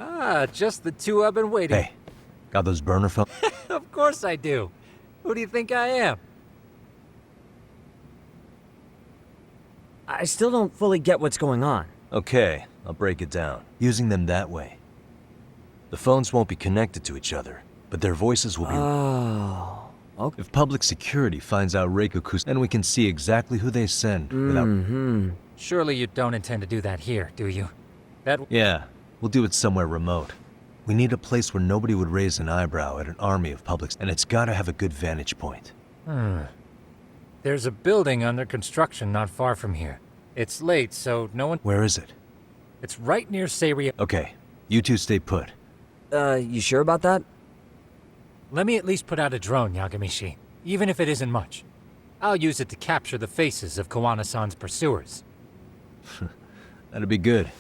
Ah, just the two I've been waiting. Hey, got those burner phones? Of course I do. Who do you think I am? I still don't fully get what's going on. Okay, I'll break it down. Using them that way. The phones won't be connected to each other, but their voices will be... Oh, okay. If public security finds out Reiko Kusimoto, then we can see exactly who they send without... Surely you don't intend to do that here, do you? Yeah, we'll do it somewhere remote. We need a place where nobody would raise an eyebrow at an army of publics, and it's gotta have a good vantage point. There's a building under construction not far from here. It's late, so no one... Where is it? It's right near Seiria. Okay, you two stay put. You sure about that? Let me at least put out a drone, Yagamishi, even if it isn't much. I'll use it to capture the faces of Kawana-san's pursuers. That'd be good.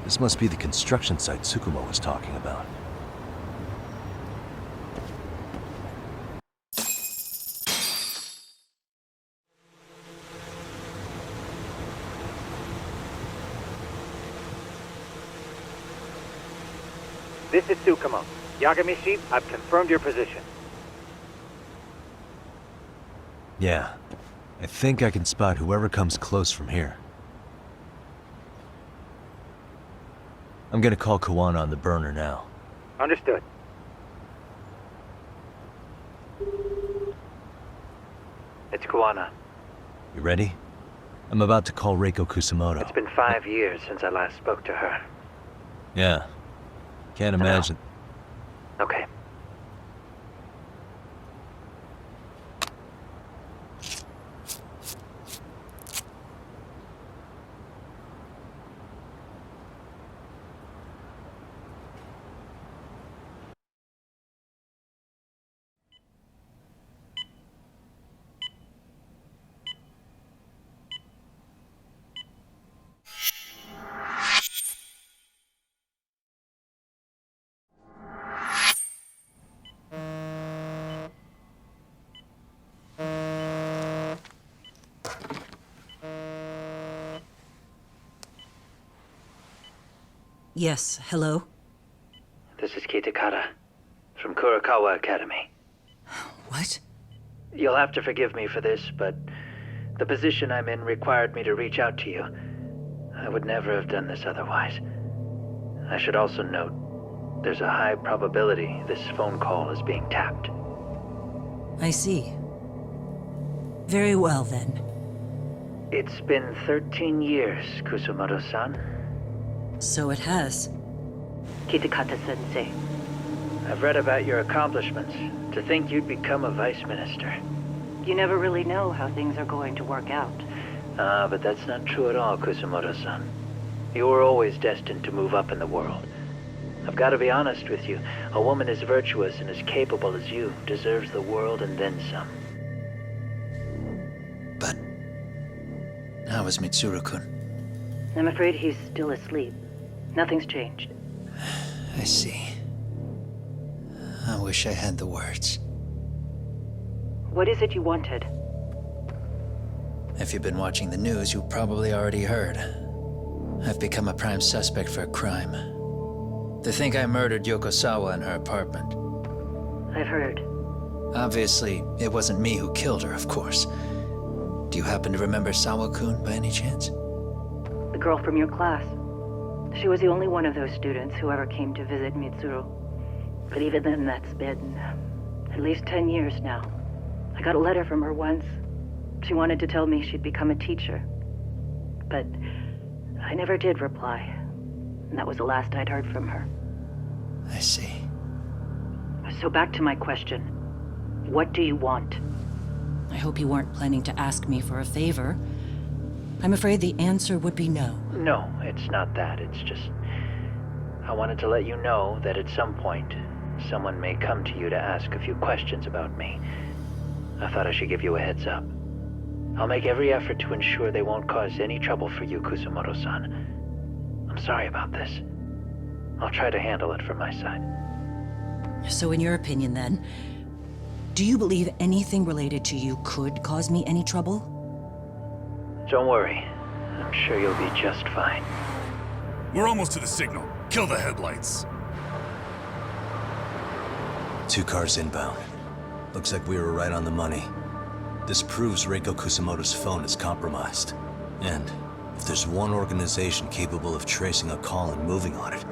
This must be the construction site Tsukumo was talking about. This is Tsukumo. Yagamishi, I've confirmed your position. Yeah, I think I can spot whoever comes close from here. I'm gonna call Kawana on the burner now. Understood. It's Kawana. You ready? I'm about to call Reiko Kusimoto. It's been 5 years since I last spoke to her. Yeah. Can't imagine. Okay. Yes, hello? This is Kitakata, from Kurakawa Academy. What? You'll have to forgive me for this, but the position I'm in required me to reach out to you. I would never have done this otherwise. I should also note, there's a high probability this phone call is being tapped. I see. Very well, then. It's been 13 years, Kusumoto-san. So it has. Kitakata-sensei. I've read about your accomplishments. To think you'd become a vice minister. You never really know how things are going to work out. But that's not true at all, Kusumoto-san. You were always destined to move up in the world. I've got to be honest with you. A woman as virtuous and as capable as you deserves the world and then some. But how is Mitsuru-kun? I'm afraid he's still asleep. Nothing's changed. I see. I wish I had the words. What is it you wanted? If you've been watching the news, you probably already heard. I've become a prime suspect for a crime. They think I murdered Yokosawa in her apartment. I've heard. Obviously, it wasn't me who killed her, of course. Do you happen to remember Sawa-kun by any chance? The girl from your class. She was the only one of those students who ever came to visit Mitsuru. But even then, that's been at least 10 years now. I got a letter from her once. She wanted to tell me she'd become a teacher. But I never did reply. And that was the last I'd heard from her. I see. So back to my question. What do you want? I hope you weren't planning to ask me for a favor. I'm afraid the answer would be no. No, it's not that. It's just... I wanted to let you know that at some point, someone may come to you to ask a few questions about me. I thought I should give you a heads up. I'll make every effort to ensure they won't cause any trouble for you, Kusumoto-san. I'm sorry about this. I'll try to handle it from my side. So in your opinion then, do you believe anything related to you could cause me any trouble? Don't worry. I'm sure you'll be just fine. We're almost to the signal. Kill the headlights. 2 cars inbound. Looks like we were right on the money. This proves Reiko Kusumoto's phone is compromised. And if there's one organization capable of tracing a call and moving on it,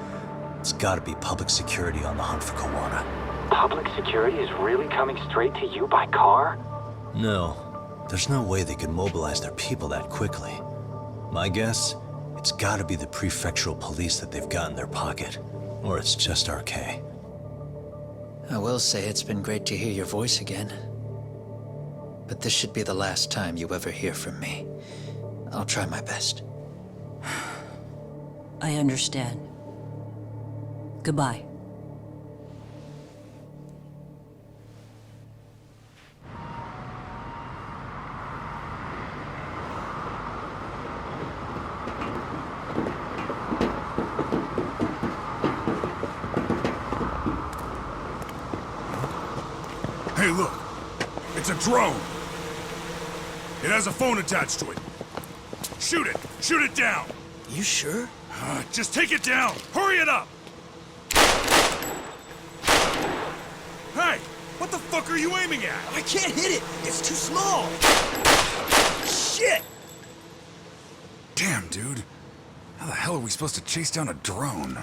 it's gotta be public security on the hunt for Kawana. Public security is really coming straight to you by car? No. There's no way they could mobilize their people that quickly. My guess, it's gotta be the prefectural police that they've got in their pocket. Or it's just RK. I will say it's been great to hear your voice again. But this should be the last time you ever hear from me. I'll try my best. I understand. Goodbye. Hey, look. It's a drone. It has a phone attached to it. Shoot it! Shoot it down! You sure? Just take it down! Hurry it up! Hey! What the fuck are you aiming at? I can't hit it! It's too small! Shit! Damn, dude. How the hell are we supposed to chase down a drone?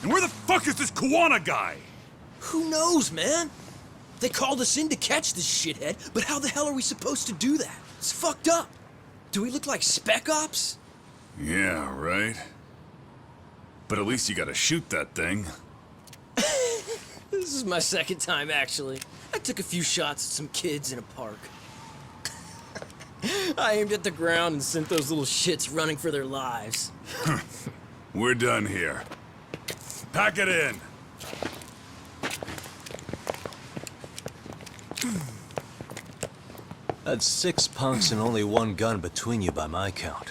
And where the fuck is this Kawana guy? Who knows, man? They called us in to catch this shithead, but how the hell are we supposed to do that? It's fucked up. Do we look like spec ops? Yeah, right. But at least you gotta shoot that thing. This is my second time, actually. I took a few shots at some kids in a park. I aimed at the ground and sent those little shits running for their lives. We're done here. Pack it in. That's 6 punks and only 1 gun between you by my count.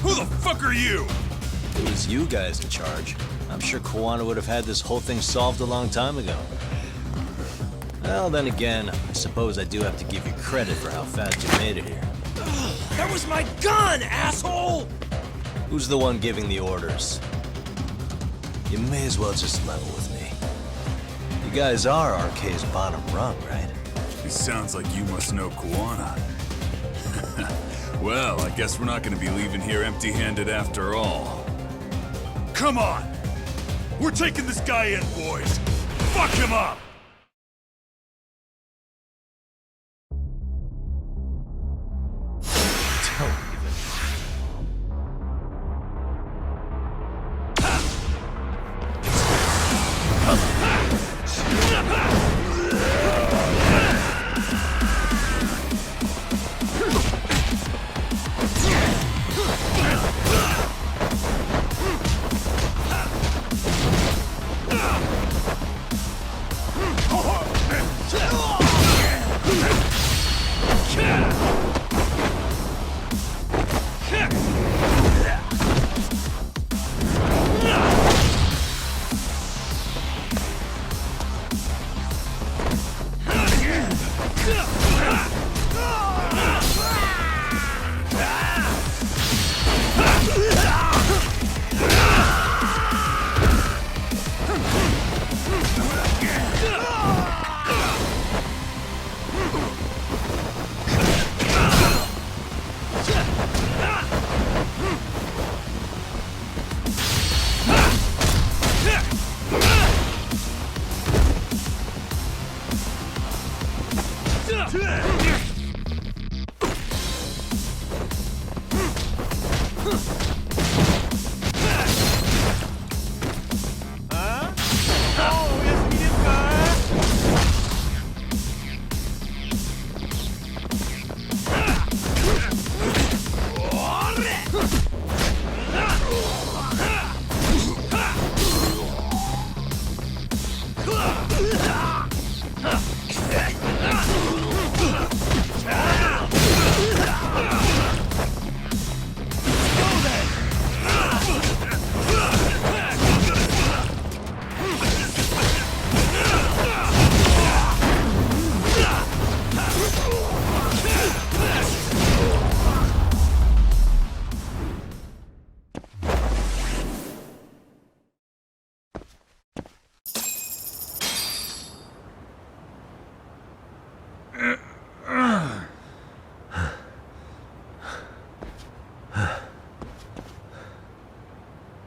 Who the fuck are you? If it was you guys in charge, I'm sure Kawana would have had this whole thing solved a long time ago. Well, then again, I suppose I do have to give you credit for how fast you made it here. That was my gun, asshole! Who's the one giving the orders? You may as well just level with me. You guys are RK's bottom rung, right? It sounds like you must know Kawana. Well, I guess we're not gonna be leaving here empty-handed after all. Come on! We're taking this guy in, boys! Fuck him up! Don't even.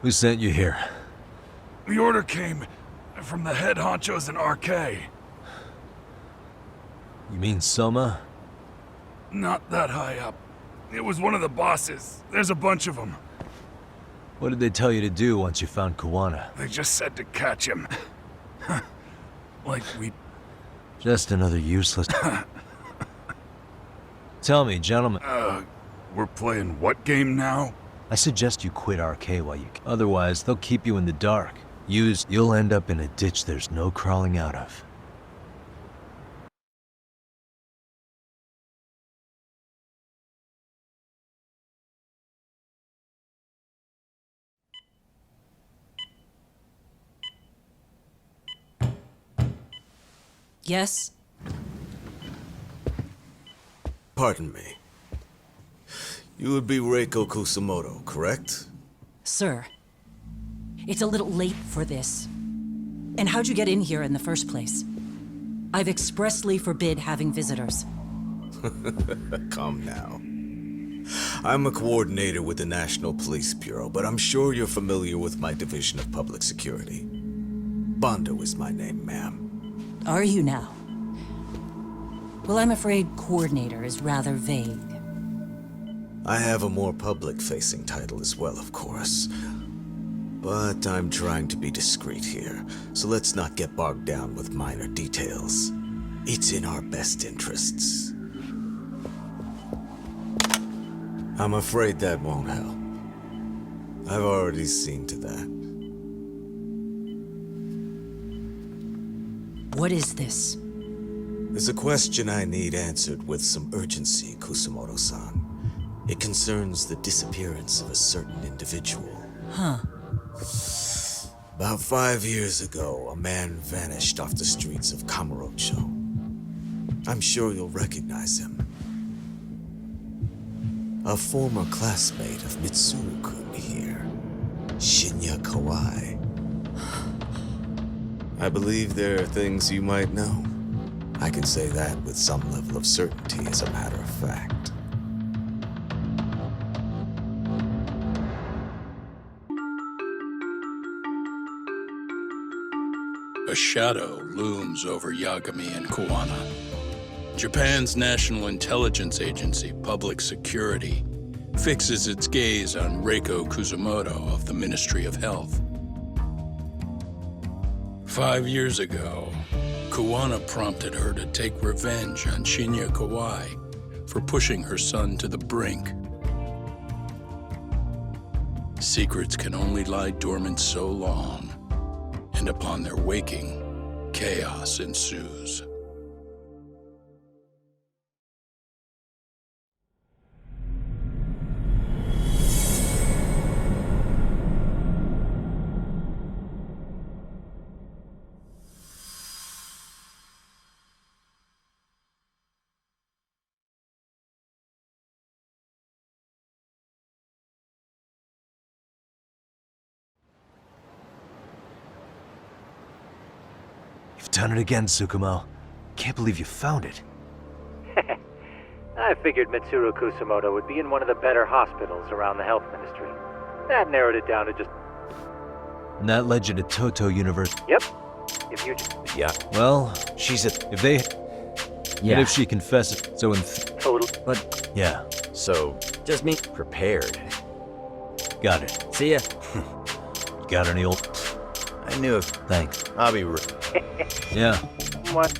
Who sent you here? The order came from the head honchos in RK. You mean Soma? Not that high up. It was one of the bosses. There's a bunch of them. What did they tell you to do once you found Kuwana? They just said to catch him. Like we... Just another useless... Tell me, gentlemen. We're playing what game now? I suggest you quit RK while you can. Otherwise, they'll keep you in the dark. You'll end up in a ditch there's no crawling out of. Yes? Pardon me. You would be Reiko Kusamoto, correct? Sir. It's a little late for this. And how'd you get in here in the first place? I've expressly forbid having visitors. Come now. I'm a coordinator with the National Police Bureau, but I'm sure you're familiar with my Division of Public Security. Bondo is my name, ma'am. Are you now? Well, I'm afraid coordinator is rather vague. I have a more public-facing title as well, of course. But I'm trying to be discreet here, so let's not get bogged down with minor details. It's in our best interests. I'm afraid that won't help. I've already seen to that. What is this? There's a question I need answered with some urgency, Kusamoto-san. It concerns the disappearance of a certain individual. Huh. About 5 years ago, a man vanished off the streets of Kamurocho. I'm sure you'll recognize him. A former classmate of Mitsuru-kun here, Shinya Kawai. I believe there are things you might know. I can say that with some level of certainty, as a matter of fact. A shadow looms over Yagami and Kuwana. Japan's National Intelligence Agency, Public Security, fixes its gaze on Reiko Kusamoto of the Ministry of Health. 5 years ago, Kuwana prompted her to take revenge on Shinya Kawai for pushing her son to the brink. Secrets can only lie dormant so long, and upon their waking, chaos ensues. You've done it again, Tsukumo. Can't believe you found it. I figured Mitsuru Kusamoto would be in one of the better hospitals around the health ministry. That narrowed it down to just... And that led you to Toto University. Yep. If you... Yeah. Well, she's at... If they... Yeah. And if she confesses, so in But Yeah, So, just me. prepared. got it. See ya. You got any old... I knew if... Thanks. I'll be... Yeah. What?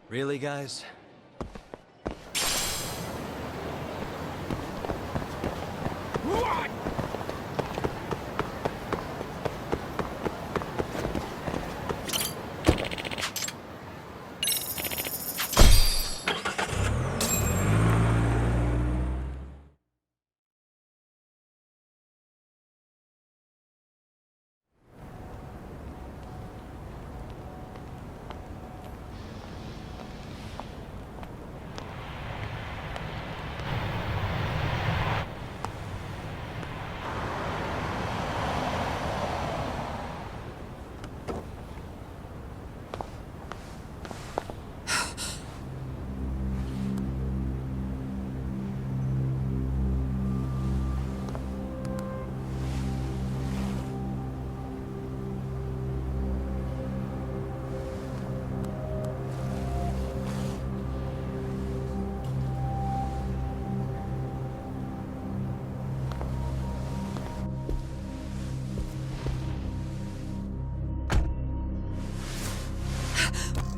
Really, guys?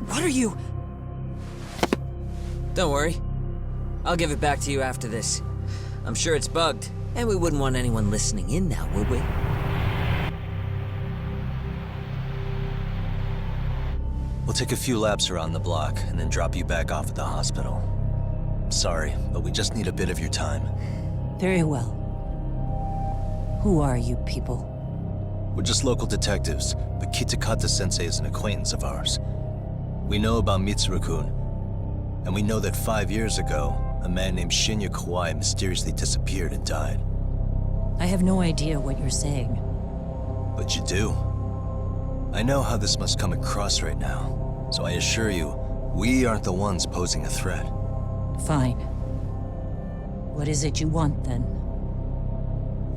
What are you? Don't worry. I'll give it back to you after this. I'm sure it's bugged, and we wouldn't want anyone listening in now, would we? We'll take a few laps around the block and then drop you back off at the hospital. Sorry, but we just need a bit of your time. Very well. Who are you people? We're just local detectives, but Kitakata-sensei is an acquaintance of ours. We know about Mitsuru-kun, and we know that 5 years ago, a man named Shinya Kawai mysteriously disappeared and died. I have no idea what you're saying. But you do. I know how this must come across right now, so I assure you, we aren't the ones posing a threat. Fine. What is it you want, then?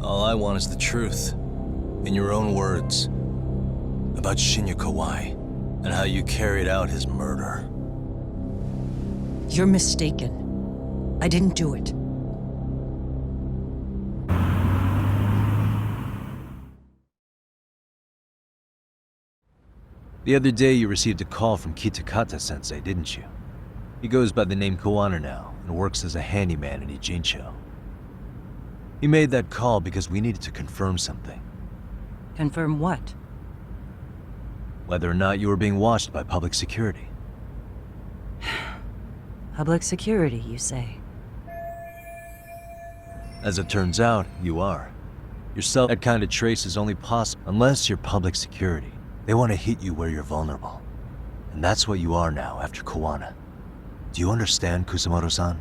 All I want is the truth, in your own words, about Shinya Kawai, and how you carried out his murder. You're mistaken. I didn't do it. The other day you received a call from Kitakata-sensei, didn't you? He goes by the name Kawana now, and works as a handyman in Ijincho. He made that call because we needed to confirm something. Confirm what? Whether or not you were being watched by public security. Public security, you say? As it turns out, you are. That kind of trace is only possible unless you're public security. They want to hit you where you're vulnerable. And that's what you are now after Kawana. Do you understand, Kusamoto-san?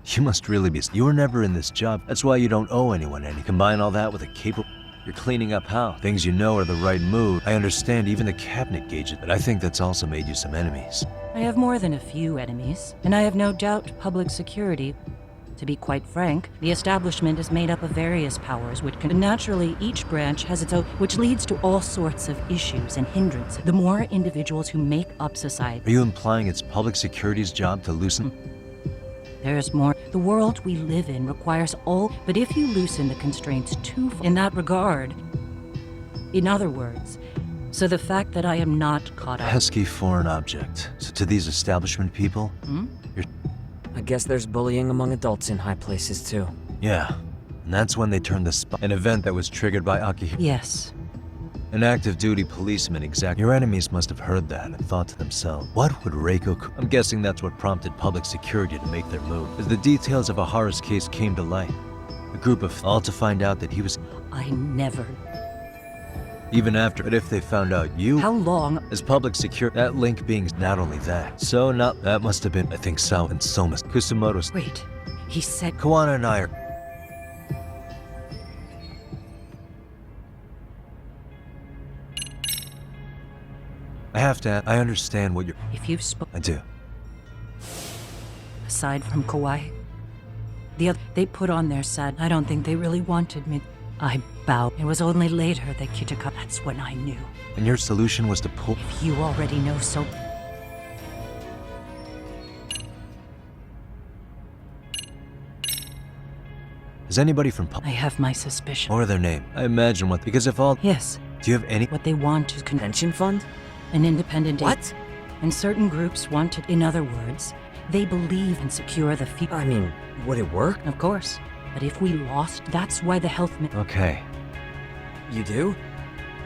You must really be... You were never in this job. That's why you don't owe anyone any. Combine all that with a capable... You're cleaning up how? Things you know are the right move. I understand even the cabinet gauges, but I think that's also made you some enemies. I have more than a few enemies, and I have no doubt public security. To be quite frank, the establishment is made up of various powers which can naturally each branch has its own, which leads to all sorts of issues and hindrances. The more individuals who make up society. Are you implying it's public security's job to loosen? There's more. The world we live in requires all, but if you loosen the constraints too far in that regard, in other words, so the fact that I am not caught up. Pesky foreign object. So to these establishment people, you're... I guess there's bullying among adults in high places, too. Yeah, and that's when they turned the spot. An event that was triggered by Akihiro. Yes. An active duty policeman, exactly. Your enemies must have heard that and thought to themselves, what would Reiko... I'm guessing that's what prompted public security to make their move. As the details of Ahara's case came to light, a group of all to find out that he was... I never... Even after, but if they found out you... How long? As public security, that link being not only that. So not, that must have been, I think Sao and Soma's, Kusumoto's... Wait, he said... Kawana and I are... I have to, I understand what you're... If you've spoken... I do. Aside from Kauai, the other... They put on their sad... I don't think they really wanted me. I bowed. It was only later that Kitaka... That's when I knew. And your solution was to pull... If you already know so... Is anybody from I have my suspicion. Or their name? I imagine what... Because if all... Yes. Do you have any... What they want is... Convention fund? An independent... What? And certain groups want it. In other words, they believe and secure the future. I mean, would it work? Of course. But if we lost, that's why the health... Okay. You do?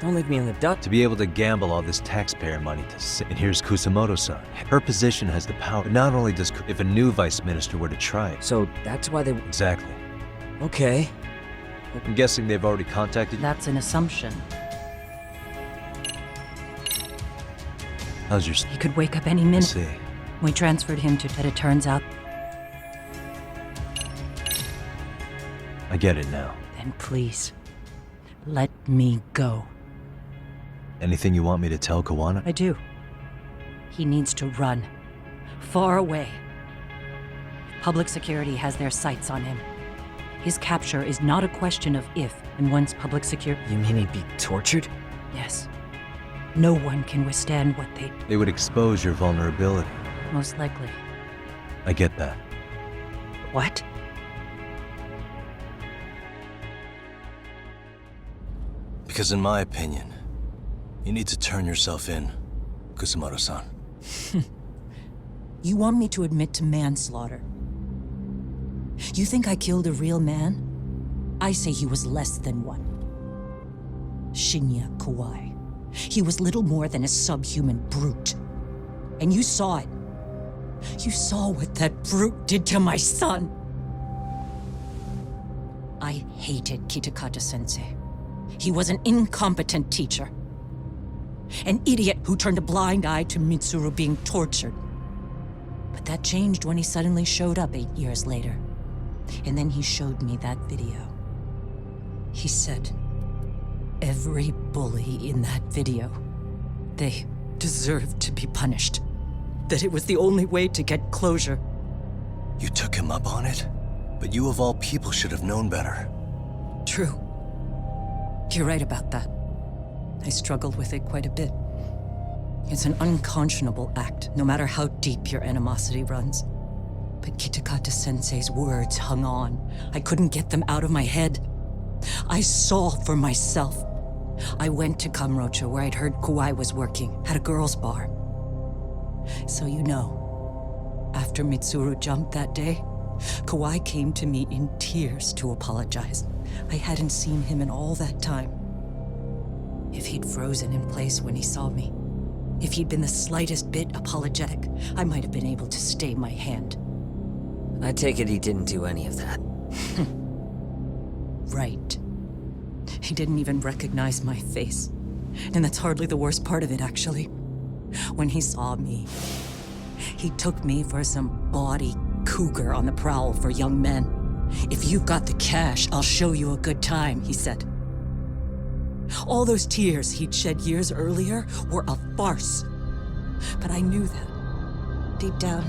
Don't leave me in the dust. To be able to gamble all this taxpayer money to sit... And here's Kusumoto-san. Her position has the power. Not only does... If a new vice minister were to try it... So that's why they... Exactly. Okay. I'm guessing they've already contacted you? That's an assumption. How's your... He could wake up any minute. I see. We transferred him to... But it turns out... I get it now. Then please, let me go. Anything you want me to tell Kawana? I do. He needs to run. Far away. Public security has their sights on him. His capture is not a question of if, and once public security... You mean he'd be tortured? Yes. No one can withstand what they... They would expose your vulnerability. Most likely. I get that. What? Because in my opinion, you need to turn yourself in, Kusumoto-san. You want me to admit to manslaughter? You think I killed a real man? I say he was less than one. Shinya Kawai. He was little more than a subhuman brute. And you saw it. You saw what that brute did to my son. I hated Kitakata-sensei. He was an incompetent teacher. An idiot who turned a blind eye to Mitsuru being tortured. But that changed when he suddenly showed up 8 years later. And then he showed me that video. He said, every bully in that video, they deserved to be punished. That it was the only way to get closure. You took him up on it? But you of all people should have known better. True. You're right about that. I struggled with it quite a bit. It's an unconscionable act, no matter how deep your animosity runs. But Kitakata-sensei's words hung on. I couldn't get them out of my head. I saw for myself. I went to Kamurocho, where I'd heard Kawai was working, at a girls' bar. So you know, after Mitsuru jumped that day, Kawai came to me in tears to apologize. I hadn't seen him in all that time. If he'd frozen in place when he saw me, if he'd been the slightest bit apologetic, I might have been able to stay my hand. I take it he didn't do any of that. Right. He didn't even recognize my face. And that's hardly the worst part of it, actually. When he saw me, he took me for some bawdy cougar on the prowl for young men. If you've got the cash, I'll show you a good time, he said. All those tears he'd shed years earlier were a farce. But I knew that. Deep down,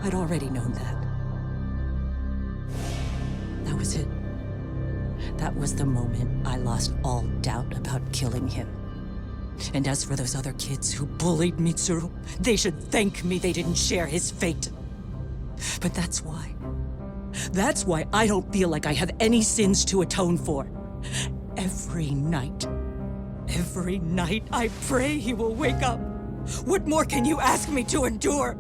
I'd already known that. That was it. That was the moment I lost all doubt about killing him. And as for those other kids who bullied Mitsuru, they should thank me they didn't share his fate. But that's why I don't feel like I have any sins to atone for. Every night I pray he will wake up. What more can you ask me to endure?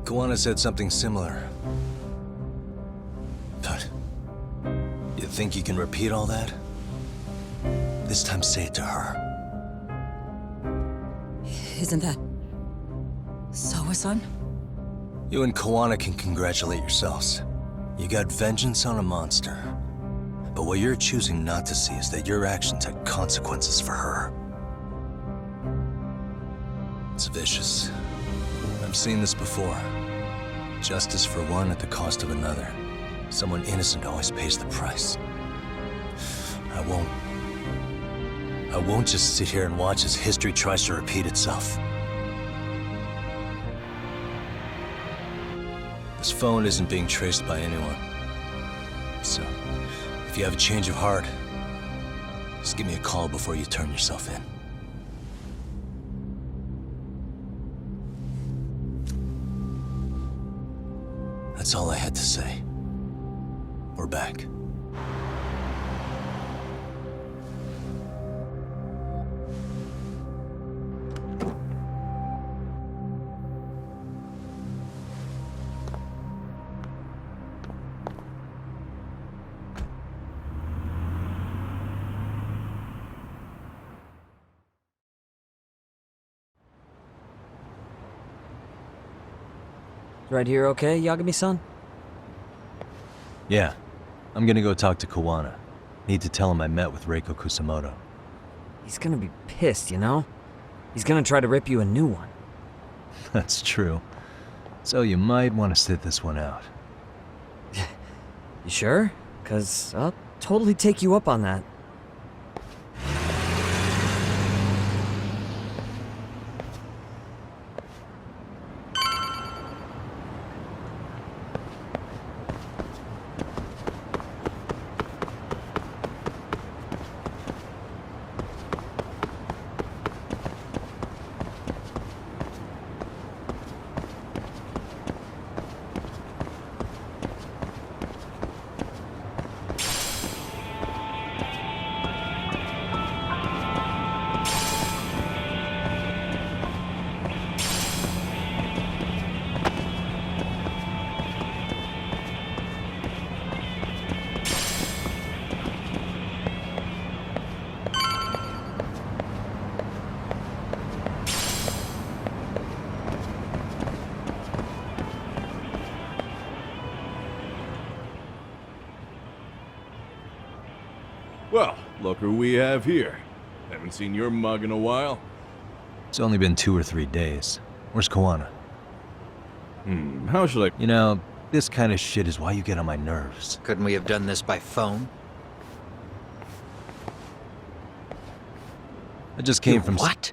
Koana said something similar. But you think you can repeat all that? This time say it to her. Isn't that Sawa-san? You and Koana can congratulate yourselves. You got vengeance on a monster. But what you're choosing not to see is that your actions had consequences for her. It's vicious. I've seen this before. Justice for one at the cost of another. Someone innocent always pays the price. I won't just sit here and watch as history tries to repeat itself. This phone isn't being traced by anyone. So, if you have a change of heart, just give me a call before you turn yourself in. That's all I had to say. We're back. Right here okay, Yagami-san? Yeah. I'm gonna go talk to Koana. Need to tell him I met with Reiko Kusamoto. He's gonna be pissed, you know? He's gonna try to rip you a new one. That's true. So you might want to sit this one out. You sure? 'Cause I'll totally take you up on that. Well, look who we have here. Haven't seen your mug in a while. It's only been 2 or 3 days. Where's Koana? How should I... You know, this kind of shit is why you get on my nerves. Couldn't we have done this by phone? I just came from... What?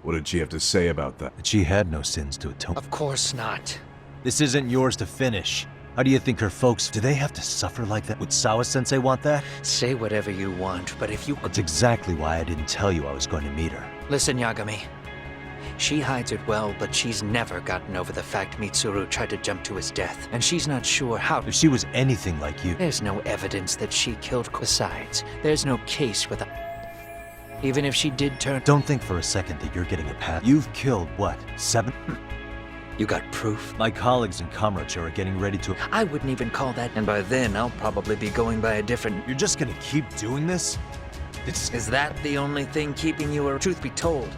What did she have to say about that? That she had no sins to atone. Of course not. This isn't yours to finish. How do you think her folks... Do they have to suffer like that? Would Sawa-sensei want that? Say whatever you want, but if you... That's exactly why I didn't tell you I was going to meet her. Listen, Yagami. She hides it well, but she's never gotten over the fact Mitsuru tried to jump to his death. And she's not sure how... If she was anything like you... There's no evidence that she killed... Besides, there's no case with a... Even if she did turn... Don't think for a second that you're getting a pass. You've killed, what, 7? You got proof? My colleagues in Kamurocho are getting ready to... I wouldn't even call that... And by then, I'll probably be going by a different... You're just gonna keep doing this? Is that the only thing keeping you... Truth be told,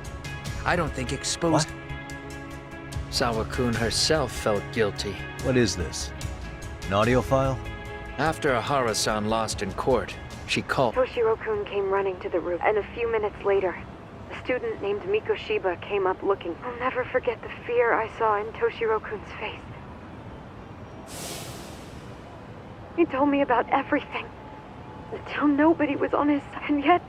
I don't think exposed... What? Sawa-kun herself felt guilty. What is this? An audio file? After Ahara-san lost in court, she called... Toshiro-kun came running to the room, and a few minutes later, a student named Miko Shiba came up looking. I'll never forget the fear I saw in Toshiro-kun's face. He told me about everything. until nobody was on his side. And yet,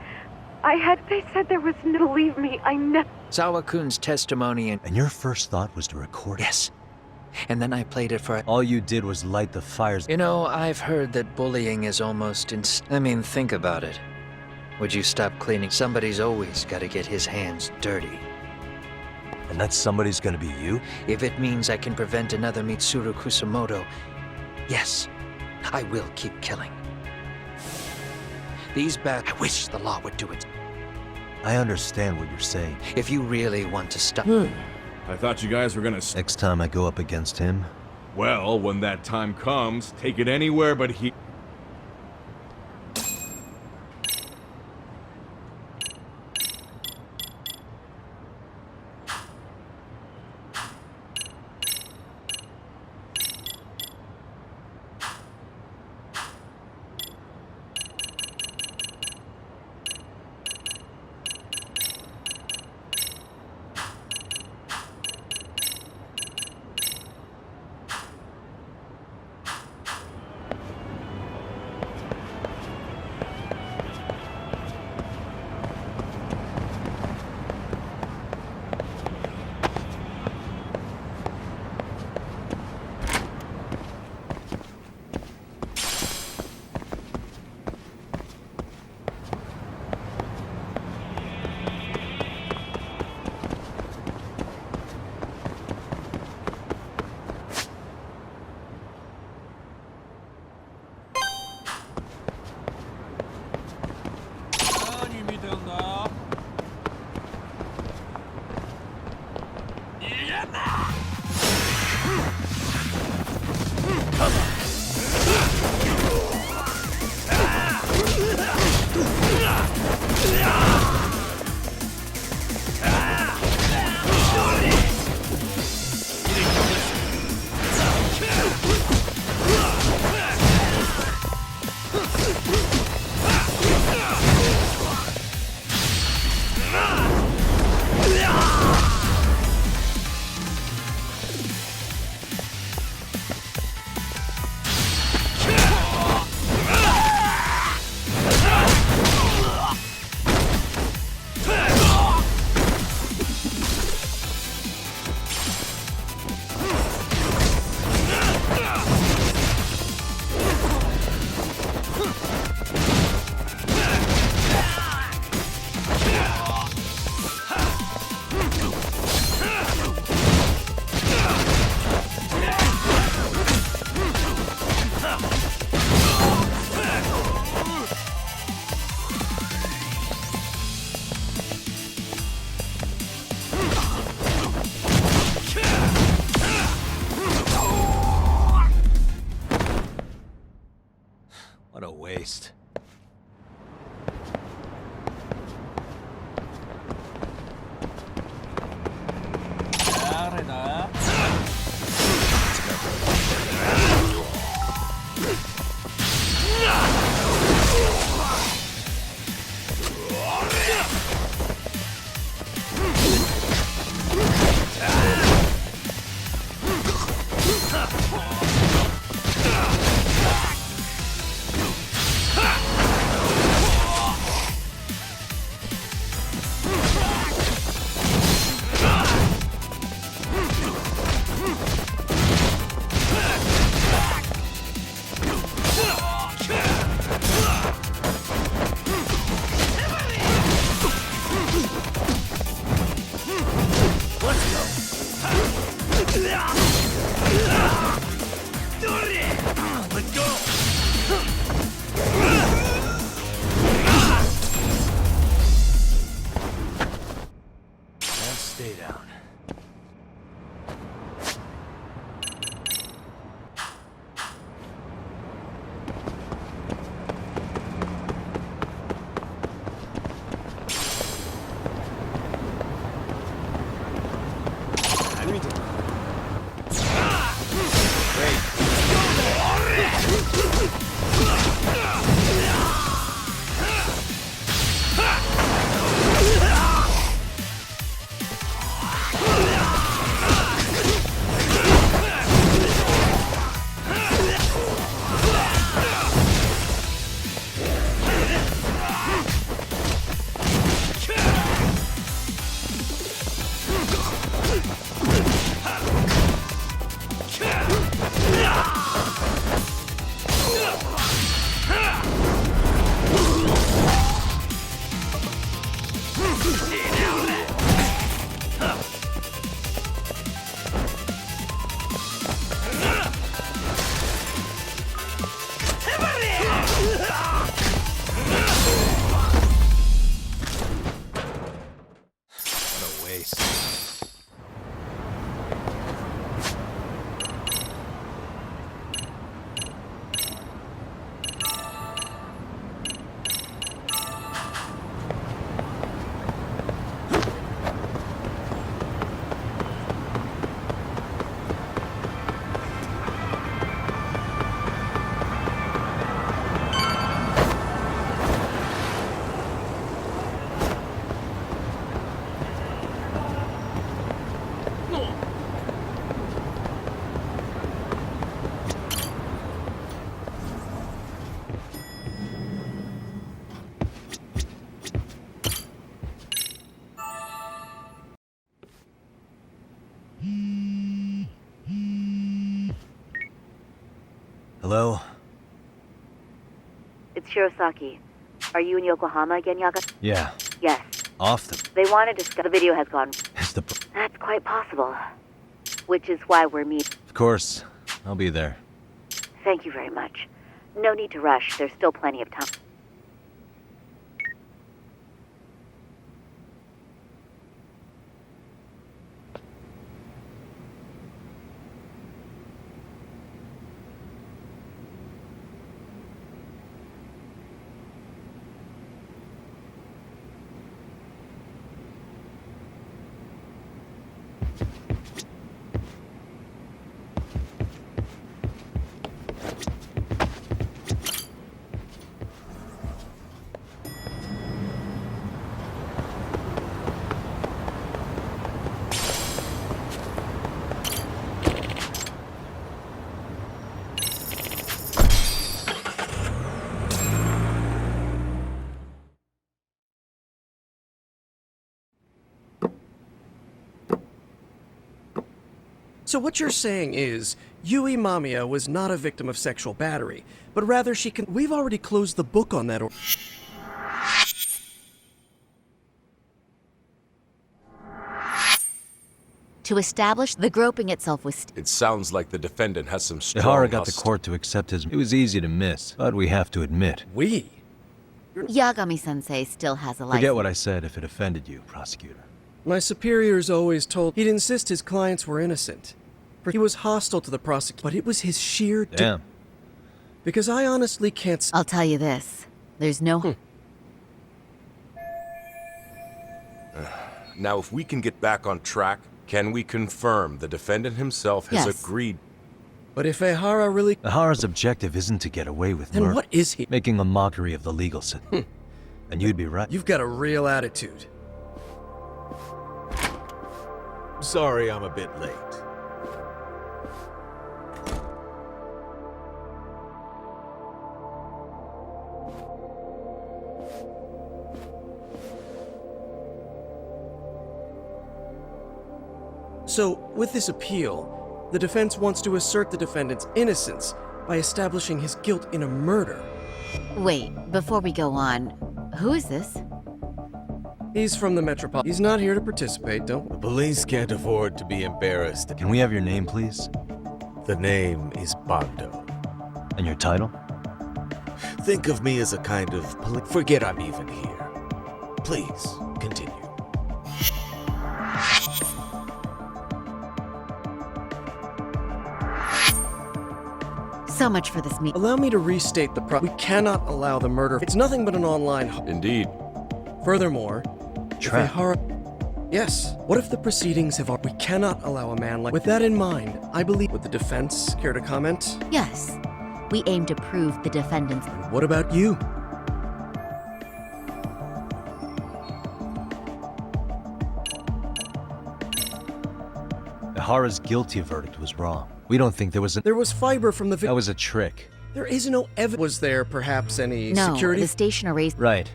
they said there was no believe me. I never. Sawa-kun's testimony And your first thought was to record it? Yes. And then I played it for... All you did was light the fires. You know, I've heard that bullying is almost I mean, think about it. Would you stop cleaning? Somebody's always got to get his hands dirty. And that somebody's gonna be you? If it means I can prevent another Mitsuru Kusamoto, yes, I will keep killing. I wish the law would do it. I understand what you're saying. If you really want to stop... I thought you guys were gonna... Next time I go up against him... Well, when that time comes, take it anywhere but he... What a waste. Stay down. What a waste. Hello? It's Shirosaki. Are you in Yokohama again, Yaga? Yeah. Yes. Off the... They want to discuss... The video has gone. Is the... That's quite possible. Which is why we're meeting. Of course. I'll be there. Thank you very much. No need to rush. There's still plenty of time. So what you're saying is, Yui Mamiya was not a victim of sexual battery, but rather she can... We've already closed the book on that or... To establish the groping itself was... It sounds like the defendant has some strong... Ihara got the court to accept his... It was easy to miss, but we have to admit. We? Yagami-sensei still has a license. Forget what I said if it offended you, prosecutor. My superiors always told... He'd insist his clients were innocent. He was hostile to the prosecution, but it was his sheer... Damn. Because I honestly can't... I'll tell you this. There's no... Now, if we can get back on track, can we confirm the defendant himself has agreed? But if Ihara really... Ihara's objective isn't to get away with murder. Then what is he? Making a mockery of the legal system. And you'd be right. You've got a real attitude. Sorry I'm a bit late. So, with this appeal, the defense wants to assert the defendant's innocence by establishing his guilt in a murder. Wait, before we go on, who is this? He's from the Metropolitan. He's not here to participate, don't... The police can't afford to be embarrassed. Can we have your name, please? The name is Bando. And your title? Think of me as a kind of... Forget I'm even here. Please, continue. So much for this meeting. Allow me to restate the We cannot allow the murder. It's nothing but an online... Indeed. Furthermore... Trap. Yes. What if the proceedings have... We cannot allow a man like... With that in mind, I believe... Would the defense care to comment? Yes. We aim to prove the defendant's... And what about you? Ihara's guilty verdict was wrong. We don't think there was a... There was fiber from the... That was a trick. There is no evidence. Was there perhaps any No, security? the station erased... Right.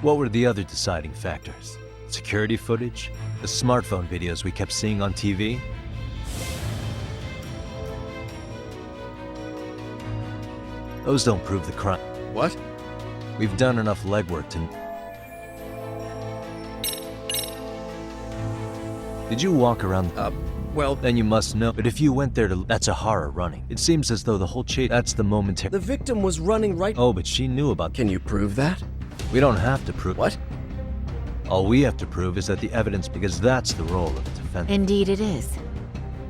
What were the other deciding factors? Security footage? The smartphone videos we kept seeing on TV? Those don't prove the crime. What? We've done enough legwork to... Did you walk around? Well... Then you must know. But if you went there to... That's a horror running. It seems as though the whole chase... That's the momentary... The victim was running right... Oh, but she knew about... Can you prove that? We don't have to prove... What? All we have to prove is that the evidence... Because that's the role of the defense. Indeed it is.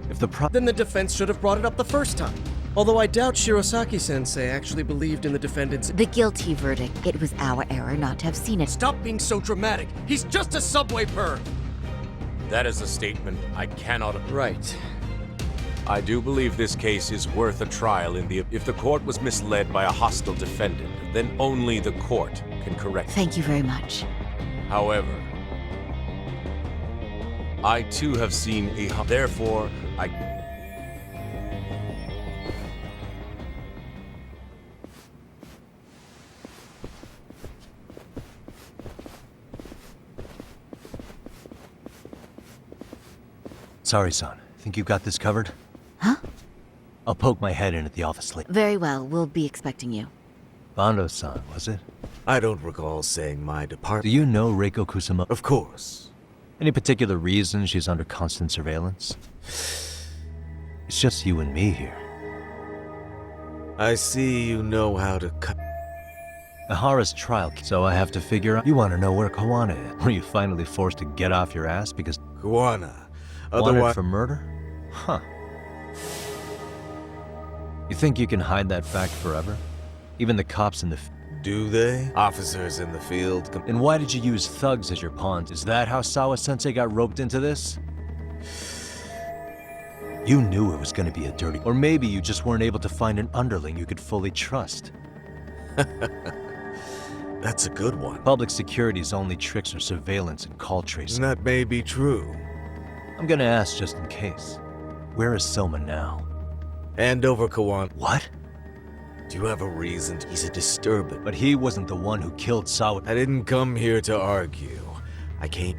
If the Then the defense should have brought it up the first time. Although I doubt Shirosaki-sensei actually believed in the defendant's... The guilty verdict. It was our error not to have seen it. Stop being so dramatic. He's just a subway perv. That is a statement I cannot... Right. I do believe this case is worth a trial in the... If the court was misled by a hostile defendant, then only the court can correct it. Thank you very much. However, I too have seen a... Therefore, I... Sorry, son. Think you got this covered? Huh? I'll poke my head in at the office later. Very well. We'll be expecting you. Bando-san, was it? I don't recall saying my department. Do you know Reiko Kusumoto? Of course. Any particular reason she's under constant surveillance? It's just you and me here. I see you know how to cut... Ahara's trial, so I have to figure out... You want to know where Kawana is? Were you finally forced to get off your ass because... Kawana. Wanted Otherwise... for murder? Huh. You think you can hide that fact forever? Even the cops in the... Do they? Officers in the field... And why did you use thugs as your pawns? Is that how Sawa-sensei got roped into this? You knew it was going to be a dirty... Or maybe you just weren't able to find an underling you could fully trust. That's a good one. Public security's only tricks are surveillance and call tracing. That may be true. I'm gonna ask just in case. Where is Soma now? Hand over Kawan. What? Do you have a reason? He's a disturbance. But he wasn't the one who killed Sawa. I didn't come here to argue. I came...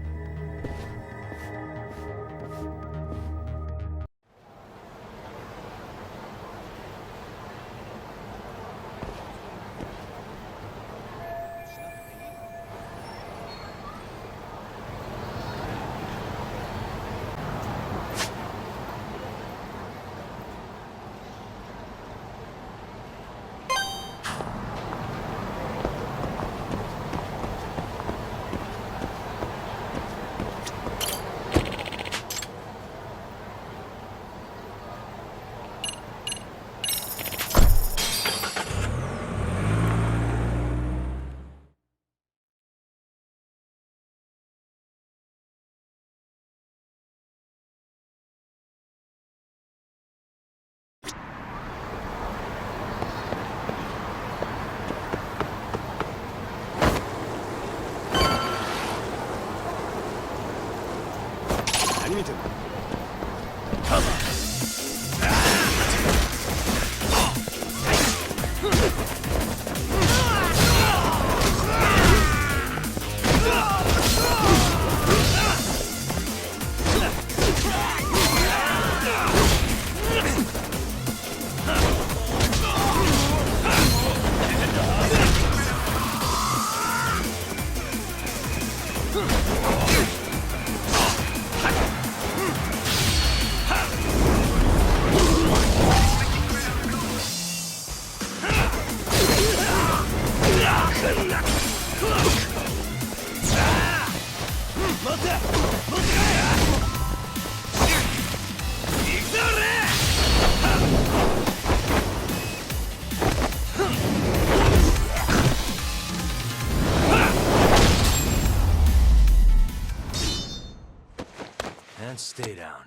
And stay down.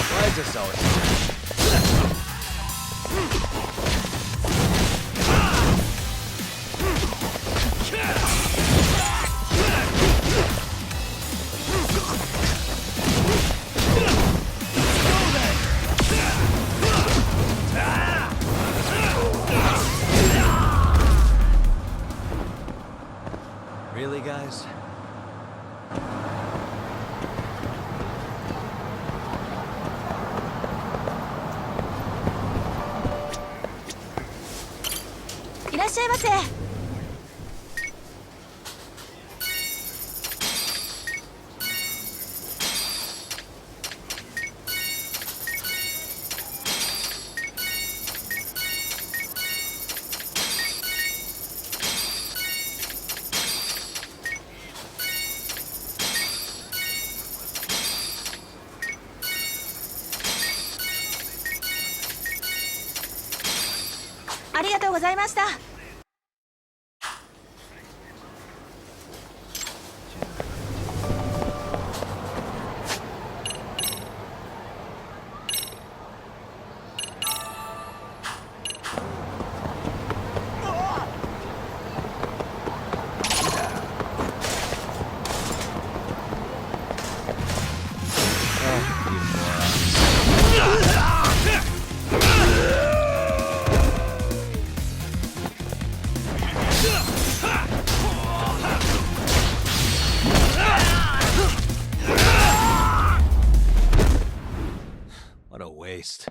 Why is this always... Really, guys? What a waste.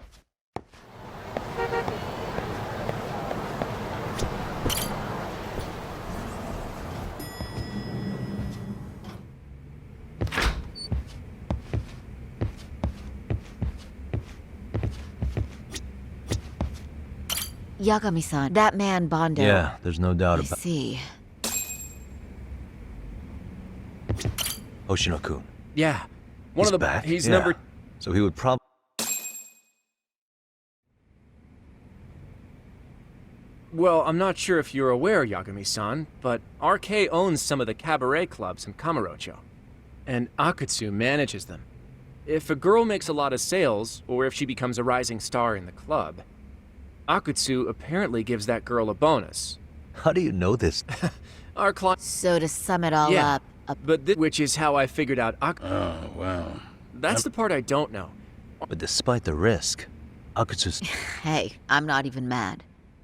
Yagami-san, that man Bondo. Yeah, there's no doubt I about it. see. Hoshino-kun. Yeah. One He's of the back? he's Yeah. number So he would probably... Well, I'm not sure if you're aware, Yagami-san, but RK owns some of the cabaret clubs in Kamurocho, and Akutsu manages them. If a girl makes a lot of sales, or if she becomes a rising star in the club, Akutsu apparently gives that girl a bonus. How do you know this? Our client... So to sum it all up... But which is how I figured out Oh, wow. That's the part I don't know. But despite the risk, Akutsu's... Hey, I'm not even mad.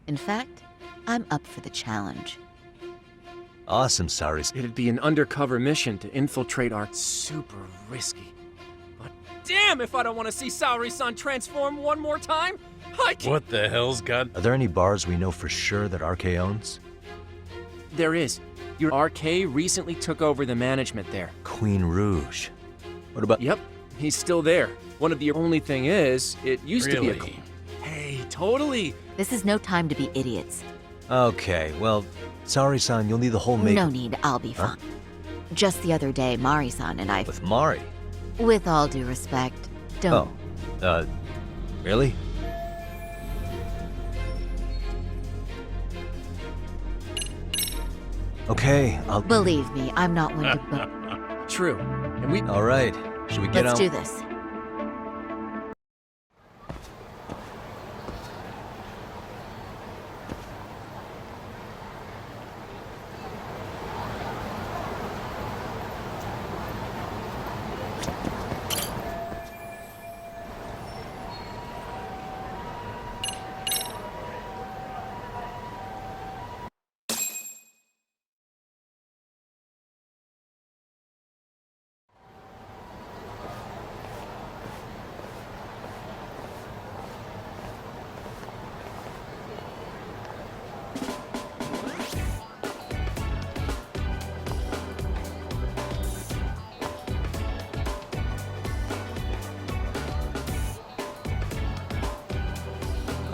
In fact, I'm up for the challenge. Awesome, Saris. It'd be an undercover mission to infiltrate our... Super risky. But damn if I don't want to see Saori-san transform one more time! I can't... What the hell's got... Are there any bars we know for sure that RK owns? There is. Your RK recently took over the management there. Queen Rouge. What about... Yep, he's still there. One of the only thing is, it used to be a... Really? Hey, totally! This is no time to be idiots. Okay, well, Saori-san, you'll need the whole make... No need, I'll be fine. Just the other day, Mari-san and I... With Mari? With all due respect, don't... Oh, really? Okay, I'll... Believe me, I'm not one to... True. And we... All right, should we get Let's on... do this.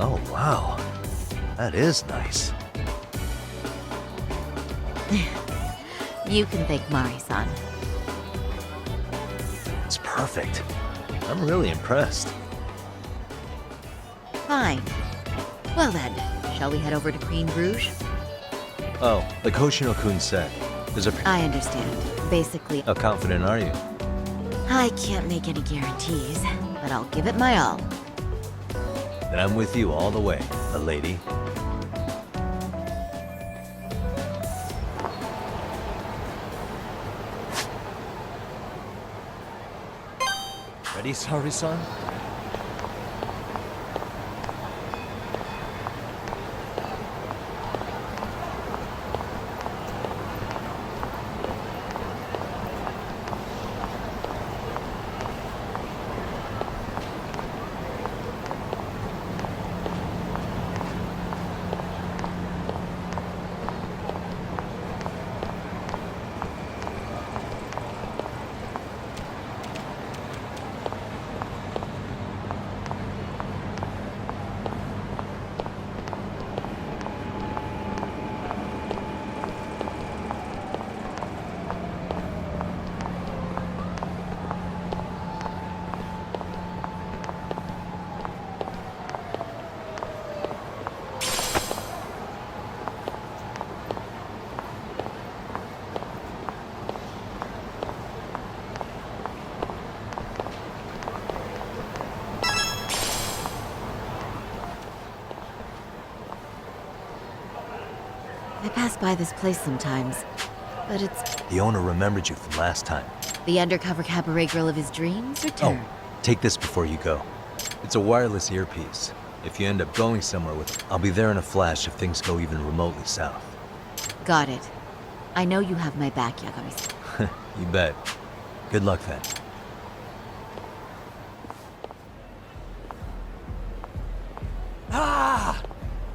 Oh, wow. That is nice. You can thank Mari-san. It's perfect. I'm really impressed. Fine. Well then, shall we head over to Queen Rouge? Oh, like Hoshino-kun said, there's a... I understand. Basically... How confident are you? I can't make any guarantees, but I'll give it my all. Then I'm with you all the way, a lady. Ready, Saori-san? I pass by this place sometimes, but it's The owner remembered you from last time. the undercover cabaret girl of his dreams returned. Take this before you go. It's a wireless earpiece. If you end up going somewhere with it, I'll be there in a flash if things go even remotely south. Got it. I know you have my back, Yagami. You bet. Good luck then. Ah!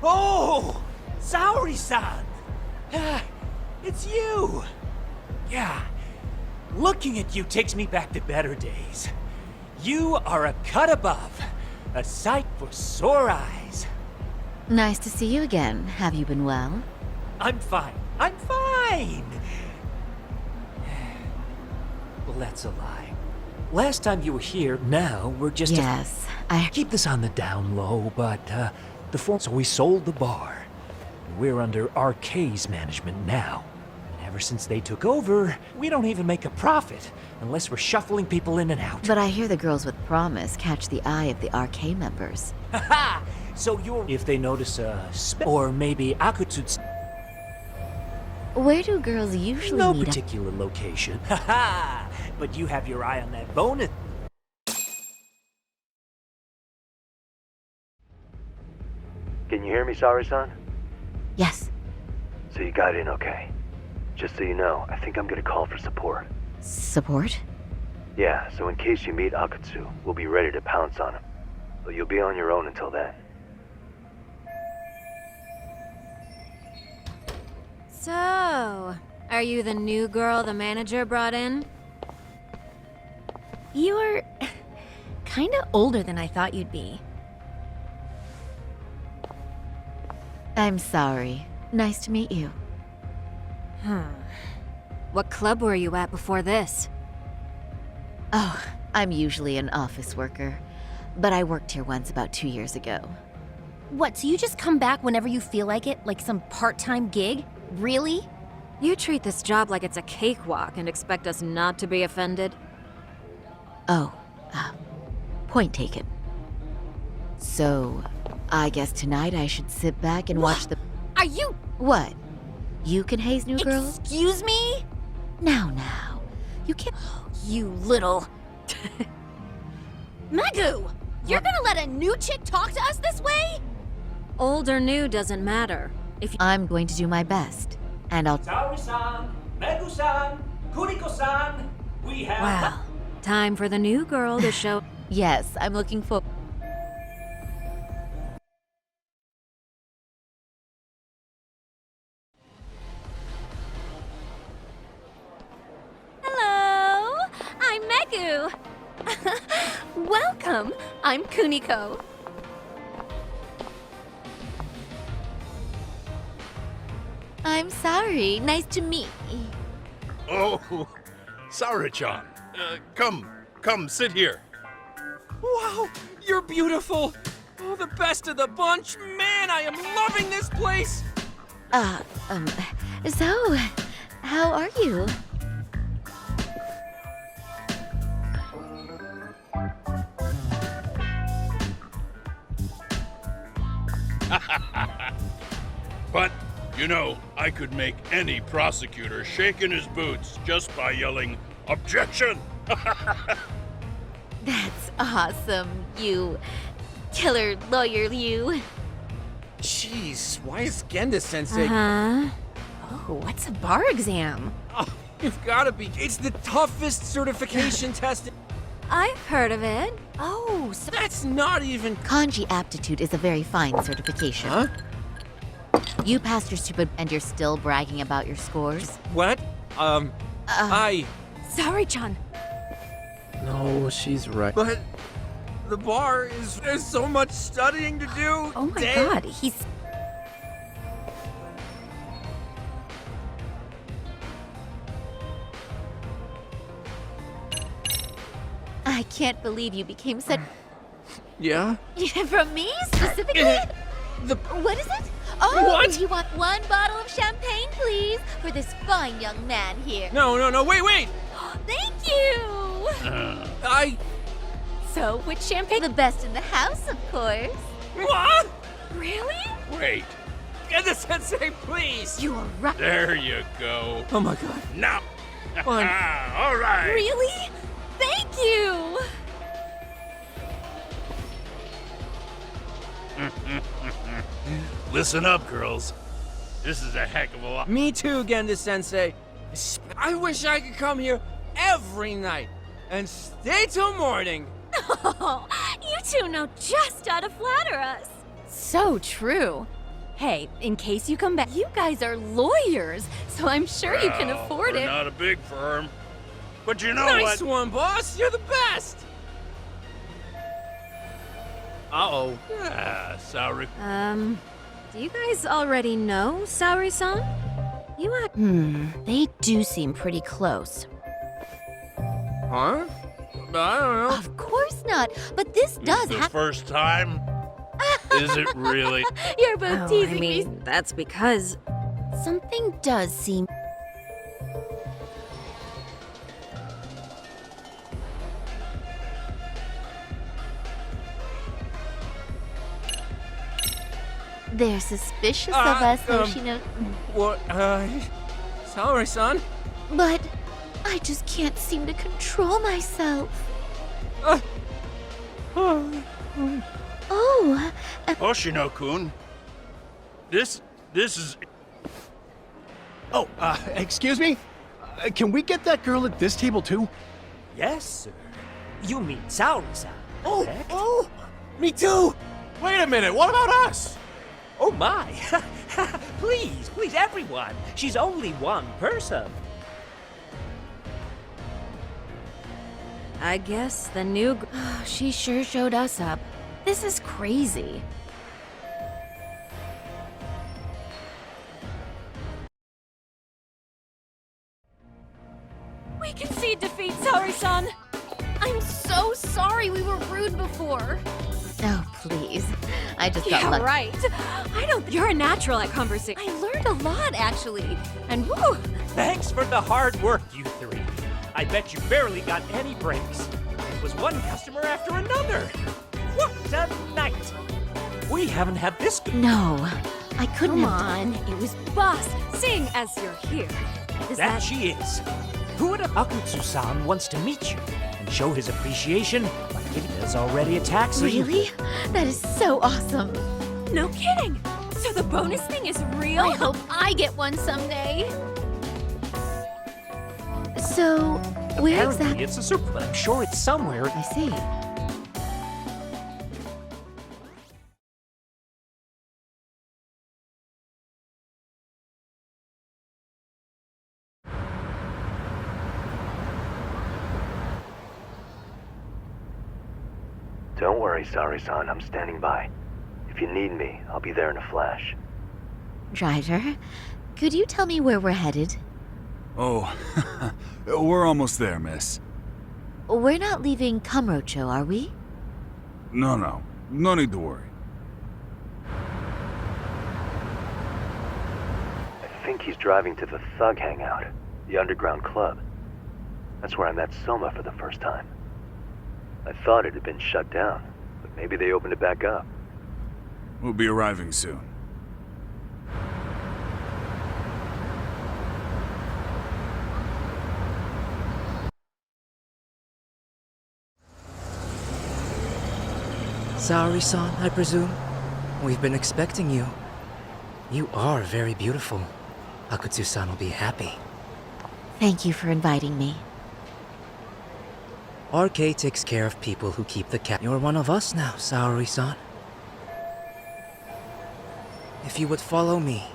Oh! Saori-san! Ah, it's you! Yeah. Looking at you takes me back to better days. You are a cut above. A sight for sore eyes. Nice to see you again. Have you been well? I'm fine. I'm fine! Well, that's a lie. Last time you were here, now we're just Yes, Keep this on the down low, but, so we sold the bar. We're under RK's management now. And ever since they took over, we don't even make a profit, unless we're shuffling people in and out. But I hear the girls with promise catch the eye of the RK members. Haha! So you're... If they notice a or maybe Akutsu's... Where do girls usually No meet up? particular location. Haha! But you have your eye on that bonus. Can you hear me, Saori-san? Yes. So you got in okay. Just so you know, I think I'm gonna call for support. Support? Yeah, so in case you meet Akutsu, we'll be ready to pounce on him. But you'll be on your own until then. So, are you the new girl the manager brought in? You're kinda older than I thought you'd be. I'm sorry. Nice to meet you. What club were you at before this? Oh, I'm usually an office worker, but I worked here once about 2 years ago. What, so you just come back whenever you feel like it? Like some part-time gig? Really? You treat this job like it's a cakewalk and expect us not to be offended? Oh, point taken. So, I guess tonight I should sit back and watch the... Are you... What? You can haze new girls? Excuse me? Now. You can't... You little... Megu! You're gonna let a new chick talk to us this way? Old or new doesn't matter. If I'm going to do my best, and I'll... Saori-san, Megu-san, Kuriko-san, we have... Wow. Time for the new girl to show... Yes, I'm looking for... Hello! I'm Megu! Welcome! I'm Kuniko. I'm sorry. Nice to meet you. Oh, Saori-chan. Come, sit here. Wow, you're beautiful! Oh, the best of the bunch! Man, I am loving this place! So, how are you? But, you know, I could make any prosecutor shake in his boots just by yelling, "Objection!" That's awesome, you killer lawyer, you. Jeez, why is Genda-sensei... Uh-huh. Oh, what's a bar exam? Oh, you've gotta be... It's the toughest certification test... I've heard of it. Oh, so... That's not even... Kanji aptitude is a very fine certification. Huh? You passed your stupid and you're still bragging about your scores? What? Sorry-chan. No, she's right. But the bar is... There's so much studying to do. Oh my god, he's... I can't believe you became such... Yeah? From me, specifically? What is it? Oh, What? You want one bottle of champagne, please? For this fine young man here. No, wait! Thank you! So, which champagne? The best in the house, of course. What? Really? Wait, Genda-sensei, please! You are right. There you go. Oh my god. Now. Fine. All right. Really? Thank you! Listen up, girls. This is a heck of a lot. Me too, Genda-sensei. I wish I could come here every night and stay till morning. Oh, you two know just how to flatter us. So true. Hey, in case you come back, you guys are lawyers, so I'm sure you can afford we're it. not a big firm. But you know Nice what? one, boss. You're the best. Uh-oh. Yeah, sorry. Do you guys already know Saori-san? You act. They do seem pretty close. Huh? I don't know. Of course not, but this does The happen. first time? Is it really? You're both teasing me. That's because something does seem. They're suspicious of us, Hoshino. What? Saori-san? But I just can't seem to control myself. Oh. Hoshino-kun. This is... Oh, excuse me? Can we get that girl at this table too? Yes, sir. You mean Saori-san. Oh, me too! Wait a minute, what about us? Oh my! Please, everyone. She's only one person. I guess the new. She sure showed us up. This is crazy. We concede defeat, Saori-san. I'm so sorry we were rude before. Oh, please. I just got lucky. Right. I don't. You're a natural at conversation. I learned a lot, actually. And woo! Thanks for the hard work, you three. I bet you barely got any breaks. It was one customer after another. What a night! We haven't had this good. No, I couldn't Come have on, it was boss. Sing as you're here. Is that she is. Who would have? Akutsu-san wants to meet you and show his appreciation like it is already a taxi. Really? That is so awesome. No kidding. So the bonus thing is real? I hope I get one someday. So, where Apparently exactly? it's a surprise, but I'm sure it's somewhere. I see. Don't worry, Saori-san. I'm standing by. If you need me, I'll be there in a flash. Driver, could you tell me where we're headed? Oh, we're almost there, miss. We're not leaving Kamurocho, are we? No need to worry. I think he's driving to the Thug Hangout, the underground club. That's where I met Soma for the first time. I thought it had been shut down, but maybe they opened it back up. We'll be arriving soon. Saori-san, I presume? We've been expecting you. You are very beautiful. Akutsu-san will be happy. Thank you for inviting me. RK takes care of people who keep the cat. You're one of us now, Saori-san. If you would follow me.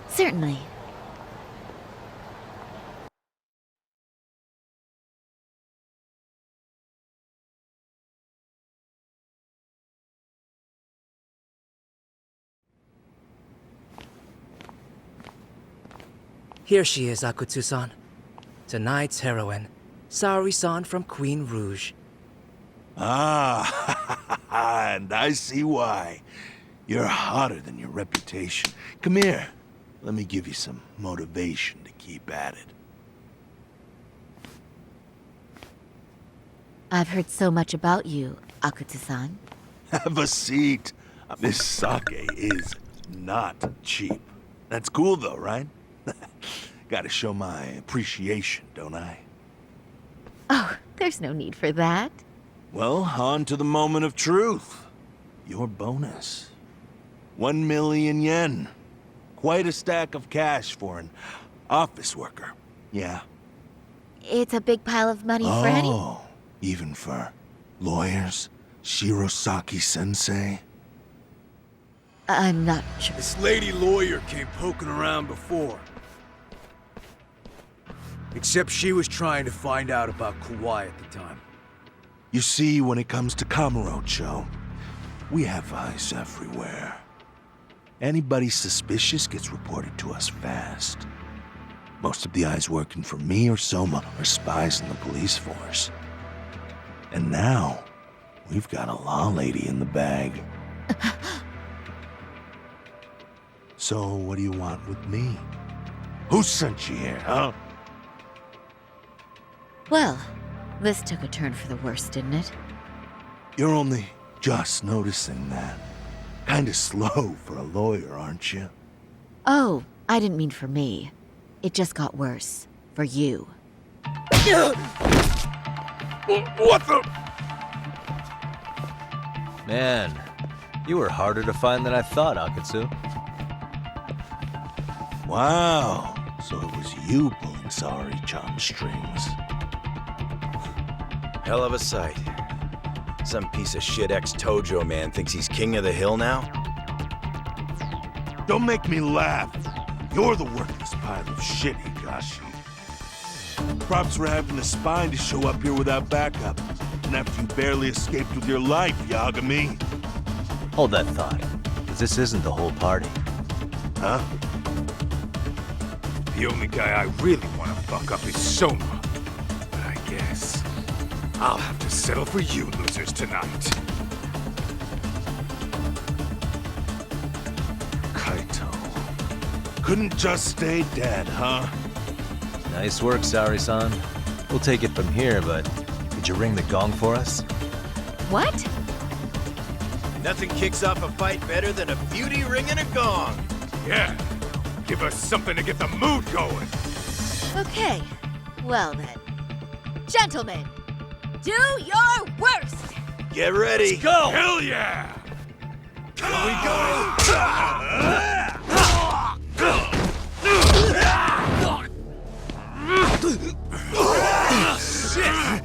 Certainly. Here she is, Akutsu-san. Tonight's heroine, Saori-san from Queen Rouge. Ah, and I see why. You're hotter than your reputation. Come here. Let me give you some motivation to keep at it. I've heard so much about you, Akutsu-san. Have a seat. This sake is not cheap. That's cool though, right? Gotta show my appreciation, don't I? Oh, there's no need for that. Well, on to the moment of truth. Your bonus. 1 million yen. Quite a stack of cash for an office worker. Yeah. It's a big pile of money for any... Oh, even for lawyers? Shirosaki-sensei? I'm not sure. This lady lawyer came poking around before. Except she was trying to find out about Kauai at the time. You see, when it comes to Kamurocho, we have eyes everywhere. Anybody suspicious gets reported to us fast. Most of the eyes working for me or Soma are spies in the police force. And now, we've got a law lady in the bag. So, what do you want with me? Who sent you here, huh? Well, this took a turn for the worse, didn't it? You're only just noticing that. Kinda slow for a lawyer, aren't you? Oh, I didn't mean for me. It just got worse. For you. What the? Man, you were harder to find than I thought, Akatsu. Wow, so it was you pulling Saori-chan's strings. Hell of a sight. Some piece of shit ex-Tojo man thinks he's king of the hill now? Don't make me laugh. You're the worthless pile of shit, Higashi. Props for having the spine to show up here without backup. And after you barely escaped with your life, Yagami. Hold that thought, because this isn't the whole party. Huh? The only guy I really want to fuck up is Soma. But I guess I'll have to settle for you losers tonight. Kaito. Couldn't just stay dead, huh? Nice work, Saori-san. We'll take it from here, but could you ring the gong for us? What? Nothing kicks off a fight better than a beauty ringing a gong. Yeah, give us something to get the mood going. Okay. Well then. Gentlemen, do your worst! Get ready. Let's go! Hell yeah! Here we go! Shit!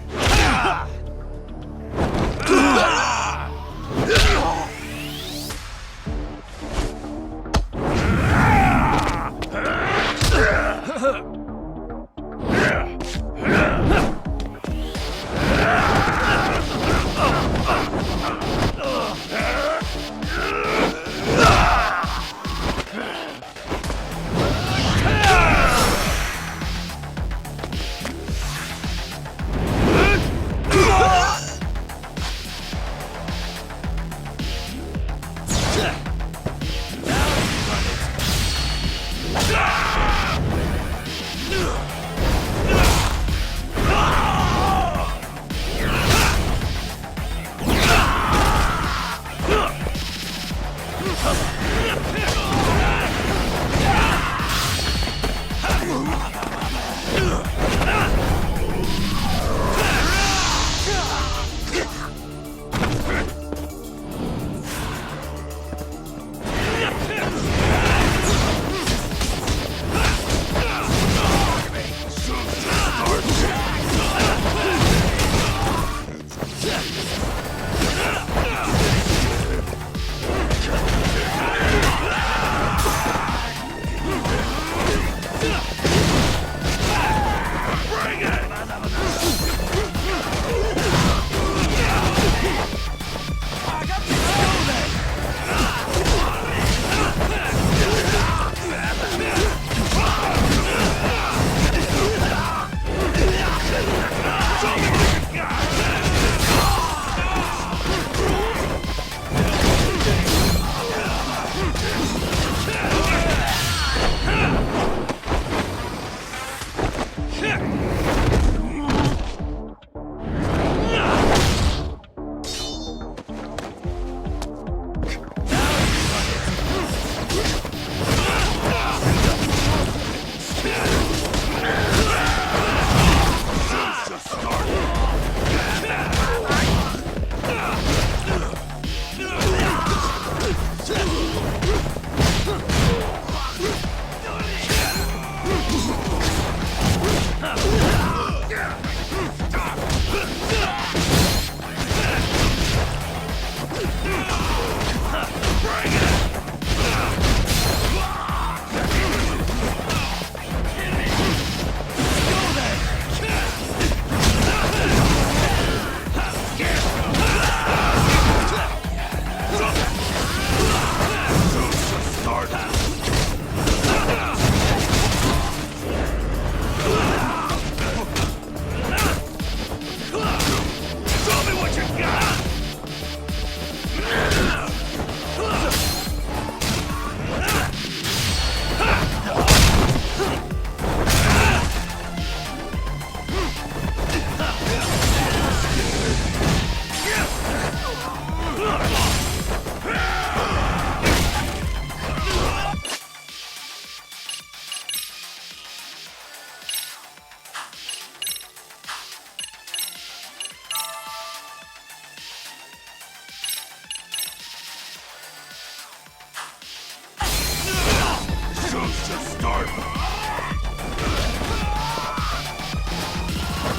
start.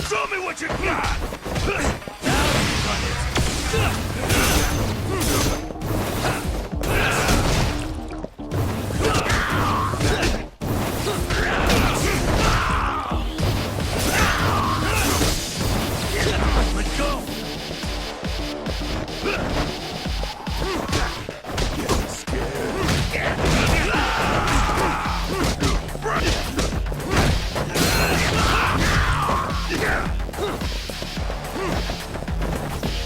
Show me what you got! Let go!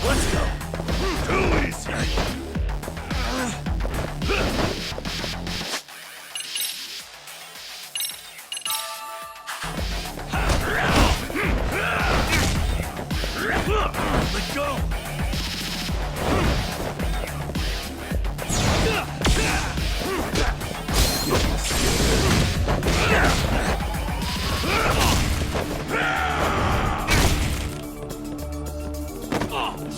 Let's go! Too easy! Let go!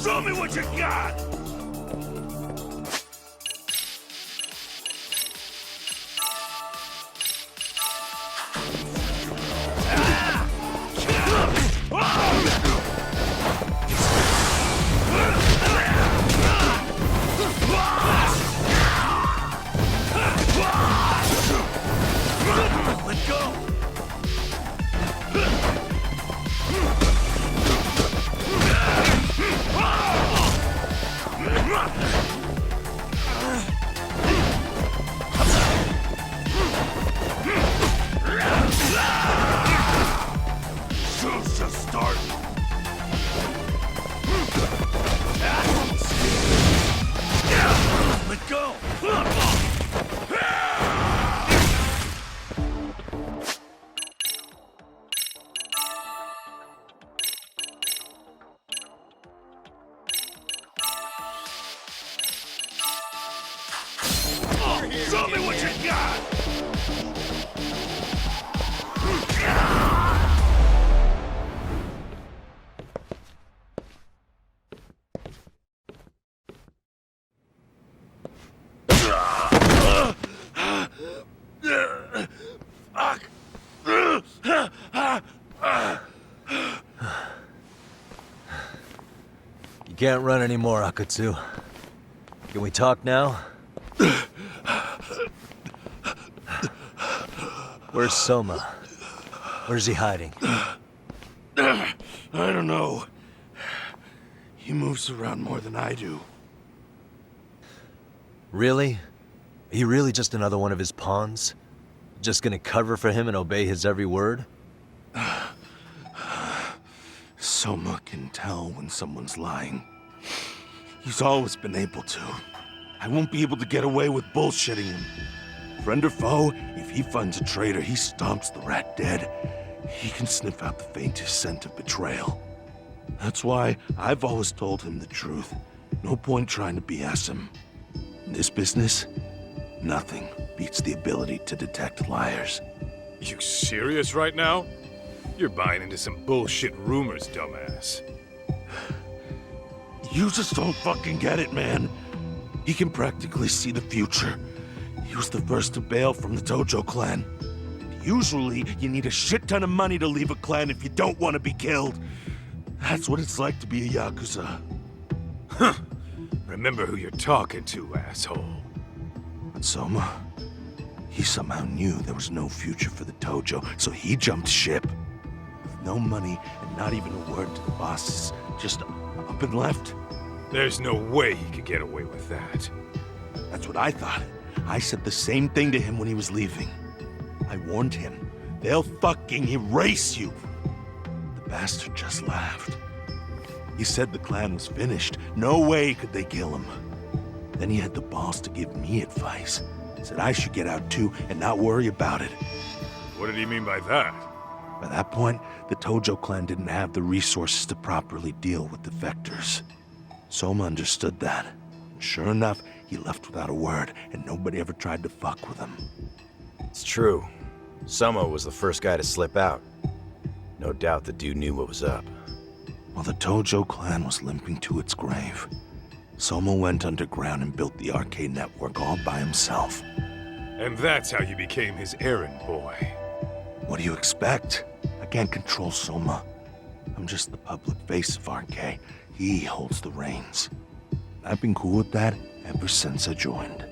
Show me what you got! Let go! Show's just starting. Let go! Show me what you got! You can't run anymore, Akatsu. Can we talk now? Where's Soma? Where's he hiding? I don't know. He moves around more than I do. Really? Are you really just another one of his pawns? Just gonna cover for him and obey his every word? Soma can tell when someone's lying. He's always been able to. I won't be able to get away with bullshitting him. Friend or foe, if he finds a traitor, he stomps the rat dead. He can sniff out the faintest scent of betrayal. That's why I've always told him the truth. No point trying to BS him. In this business, nothing beats the ability to detect liars. You serious right now? You're buying into some bullshit rumors, dumbass. You just don't fucking get it, man. He can practically see the future. He was the first to bail from the Tojo clan. Usually, you need a shit ton of money to leave a clan if you don't want to be killed. That's what it's like to be a Yakuza. Huh. Remember who you're talking to, asshole. But Soma, he somehow knew there was no future for the Tojo, so he jumped ship. With no money and not even a word to the bosses, just up and left. There's no way he could get away with that. That's what I thought. I said the same thing to him when he was leaving. I warned him, they'll fucking erase you. The bastard just laughed. He said the clan was finished. No way could they kill him. Then he had the balls to give me advice. Said I should get out too and not worry about it. What did he mean by that? By that point, the Tojo clan didn't have the resources to properly deal with defectors. Soma understood that. Sure enough, he left without a word, and nobody ever tried to fuck with him. It's true. Soma was the first guy to slip out. No doubt the dude knew what was up. While the Tojo clan was limping to its grave, Soma went underground and built the arcade network all by himself. And that's how you became his errand boy. What do you expect? I can't control Soma. I'm just the public face of RK. He holds the reins. I've been cool with that ever since I joined.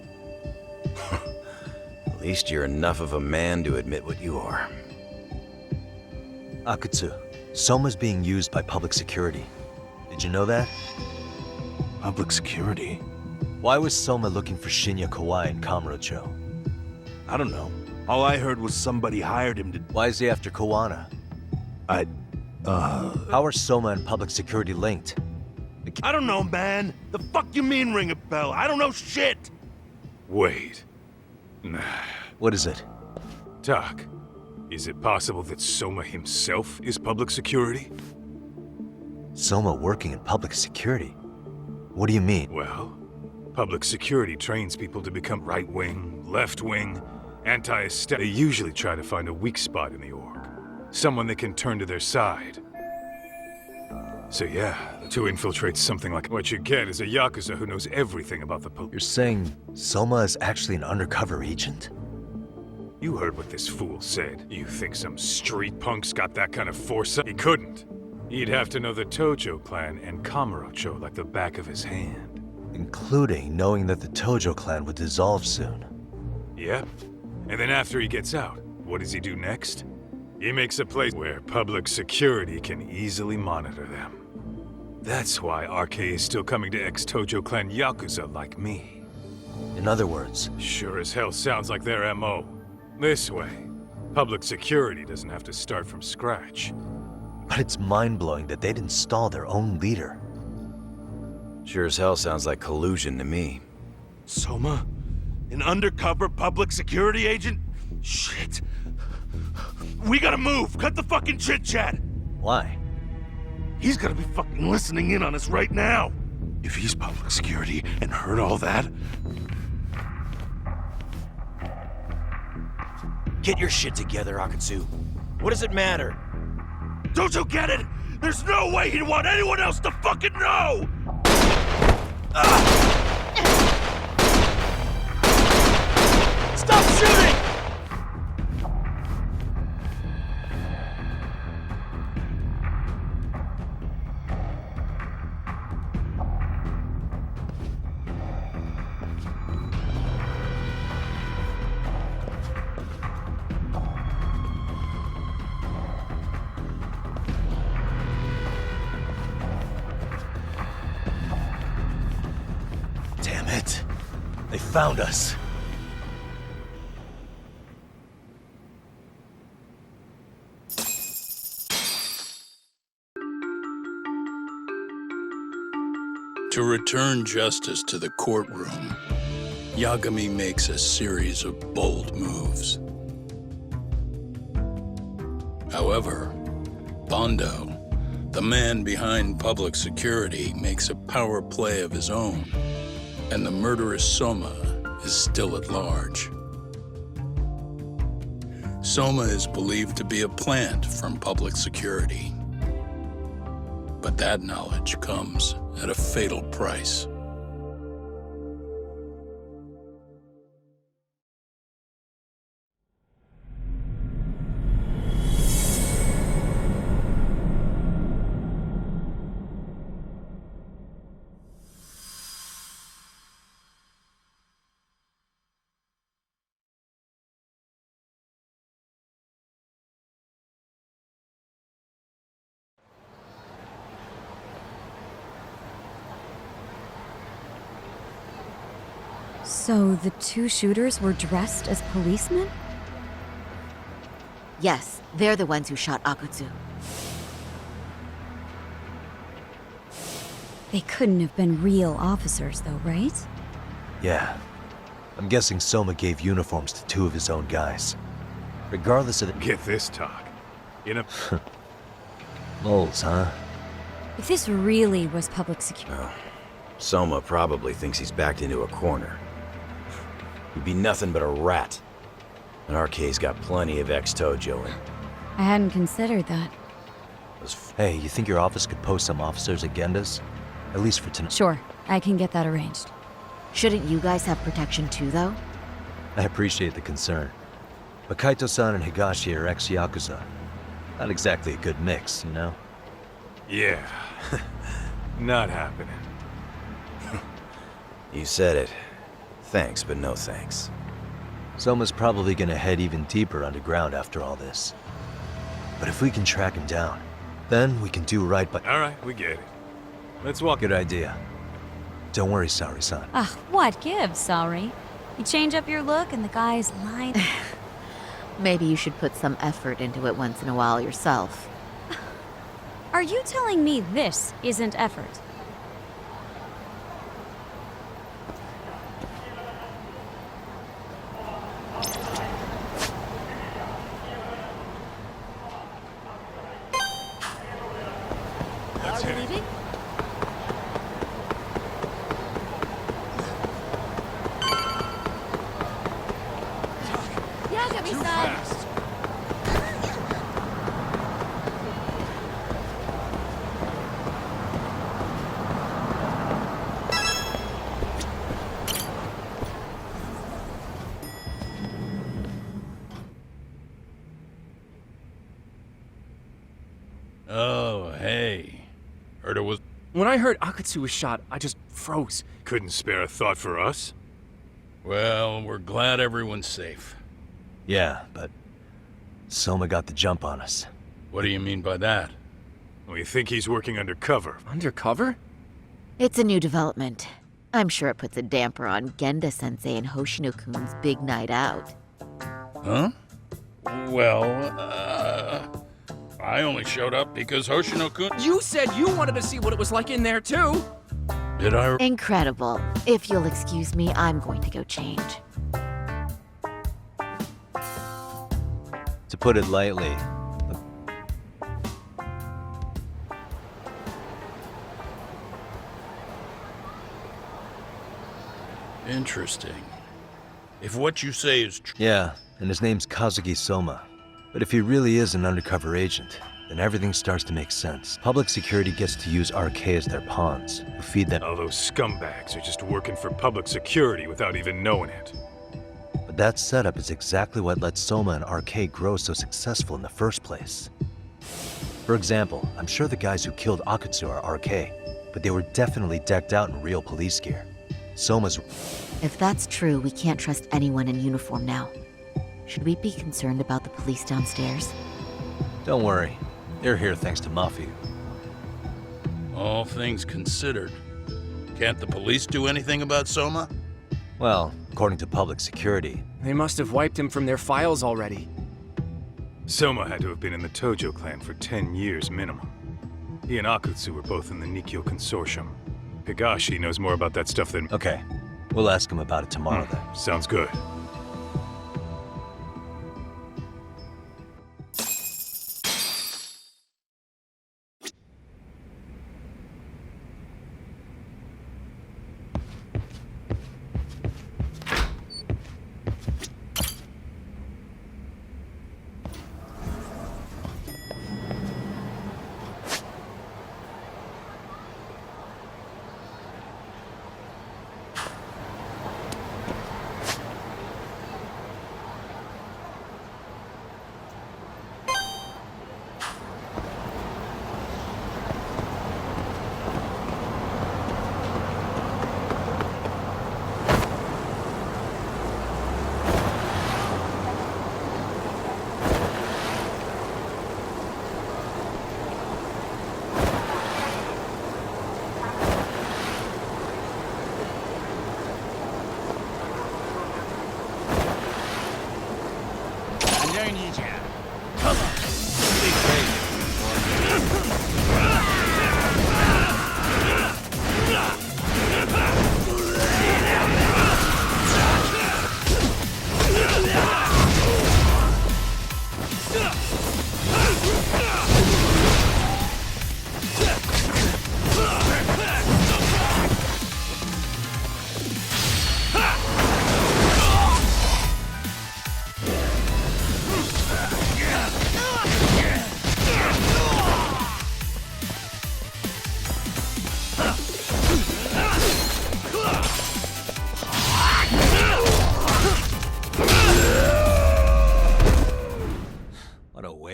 At least you're enough of a man to admit what you are. Akutsu, Soma's being used by public security. Did you know that? Public security? Why was Soma looking for Shinya Kawai in Kamurocho? I don't know. All I heard was somebody hired him to... Why is he after Kawana? How are Soma and public security linked? I don't know, man. The fuck you mean, ring a bell? I don't know shit! Wait. What is it? Doc, is it possible that Soma himself is public security? Soma working in public security? What do you mean? Well, public security trains people to become right-wing, left-wing, anti-establishment. They usually try to find a weak spot in the org. Someone they can turn to their side. So yeah, to infiltrate something like what you get is a Yakuza who knows everything about the police. You're saying Soma is actually an undercover agent? You heard what this fool said. You think some street punk's got that kind of foresight? He couldn't. He'd have to know the Tojo clan and Kamurocho like the back of his hand. Including knowing that the Tojo clan would dissolve soon. Yep. And then after he gets out, what does he do next? He makes a place where public security can easily monitor them. That's why RK is still coming to ex-Tojo clan Yakuza like me. In other words... Sure as hell sounds like their MO. This way, public security doesn't have to start from scratch. But it's mind-blowing that they'd install their own leader. Sure as hell sounds like collusion to me. Soma? An undercover public security agent? Shit. We gotta move! Cut the fucking chit-chat! Why? He's gotta be fucking listening in on us right now! If he's public security and heard all that... Get your shit together, Akutsu. What does it matter? Don't you get it? There's no way he'd want anyone else to fucking know! Stop shooting! Damn it. They found us. To return justice to the courtroom, Yagami makes a series of bold moves. However, Bondo, the man behind public security, makes a power play of his own, and the murderous Soma is still at large. Soma is believed to be a plant from public security. But that knowledge comes at a fatal price. So the two shooters were dressed as policemen? Yes, they're the ones who shot Akutsu. They couldn't have been real officers, though, right? Yeah. I'm guessing Soma gave uniforms to two of his own guys. Regardless of the... Get this, talk. In a... Moles, huh? If this really was public security... Oh. Soma probably thinks he's backed into a corner. He'd be nothing but a rat. And RK's got plenty of ex-Tojo in. I hadn't considered that. Hey, you think your office could post some officers' agendas? At least for tonight. Sure, I can get that arranged. Shouldn't you guys have protection too, though? I appreciate the concern. But Kaito-san and Higashi are ex-Yakuza. Not exactly a good mix, you know? Yeah. Not happening. You said it. Thanks, but no thanks. Soma's probably gonna head even deeper underground after all this. But if we can track him down, then we can do right by— Alright, we get it. Let's walk. Good idea. Don't worry, Saori-san. What gives, sorry? You change up your look and the guy's lying. Maybe you should put some effort into it once in a while yourself. Are you telling me this isn't effort? Let's hit it. Yagami-san! Oh, hey. Heard it was... When I heard Akatsu was shot, I just froze. Couldn't spare a thought for us? Well, we're glad everyone's safe. Yeah, but Soma got the jump on us. What do you mean by that? We think he's working undercover. Undercover? It's a new development. I'm sure it puts a damper on Genda-sensei and Hoshino-kun's big night out. Huh? Well, I only showed up because Hoshino-kun... You said you wanted to see what it was like in there, too! Did I? Incredible. If you'll excuse me, I'm going to go change. To put it lightly, Interesting. If what you say is true... yeah, and his name's Kazuki Soma. But if he really is an undercover agent, then everything starts to make sense. Public security gets to use RK as their pawns, who feed them. All those scumbags are just working for public security without even knowing it. But that setup is exactly what let Soma and RK grow so successful in the first place. For example, I'm sure the guys who killed Akatsu are RK, but they were definitely decked out in real police gear. Soma's... If that's true, we can't trust anyone in uniform now. Should we be concerned about the police downstairs? Don't worry. They're here thanks to Mafia. All things considered, can't the police do anything about Soma? Well, according to public security... They must have wiped him from their files already. Soma had to have been in the Tojo clan for 10 years minimum. He and Akutsu were both in the Nikyo Consortium. Higashi knows more about that stuff than... Okay. We'll ask him about it tomorrow then. Sounds good.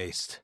waste.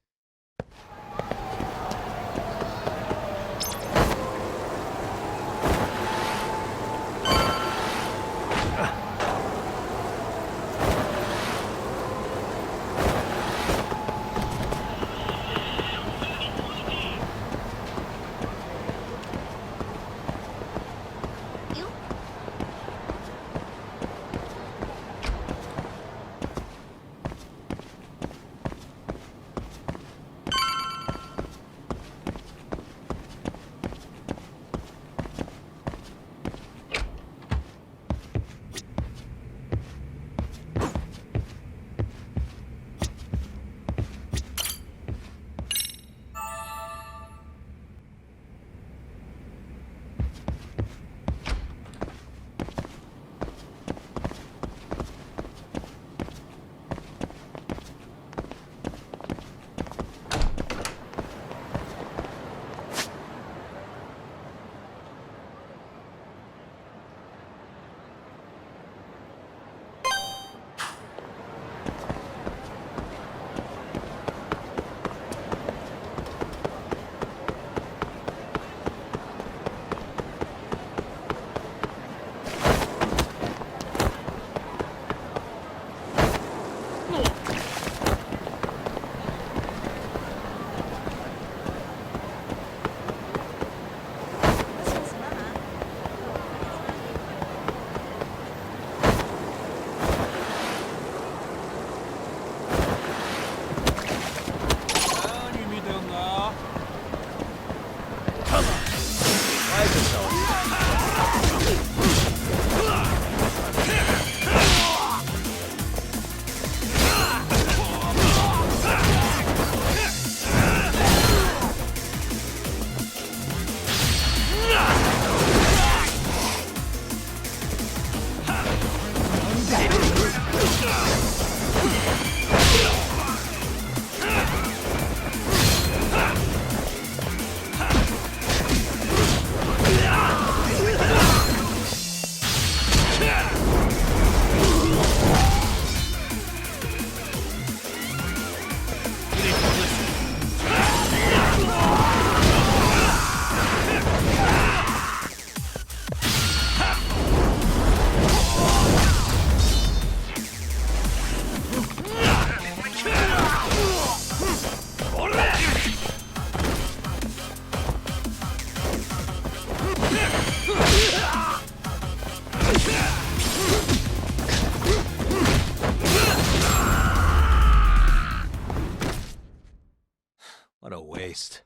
What a waste.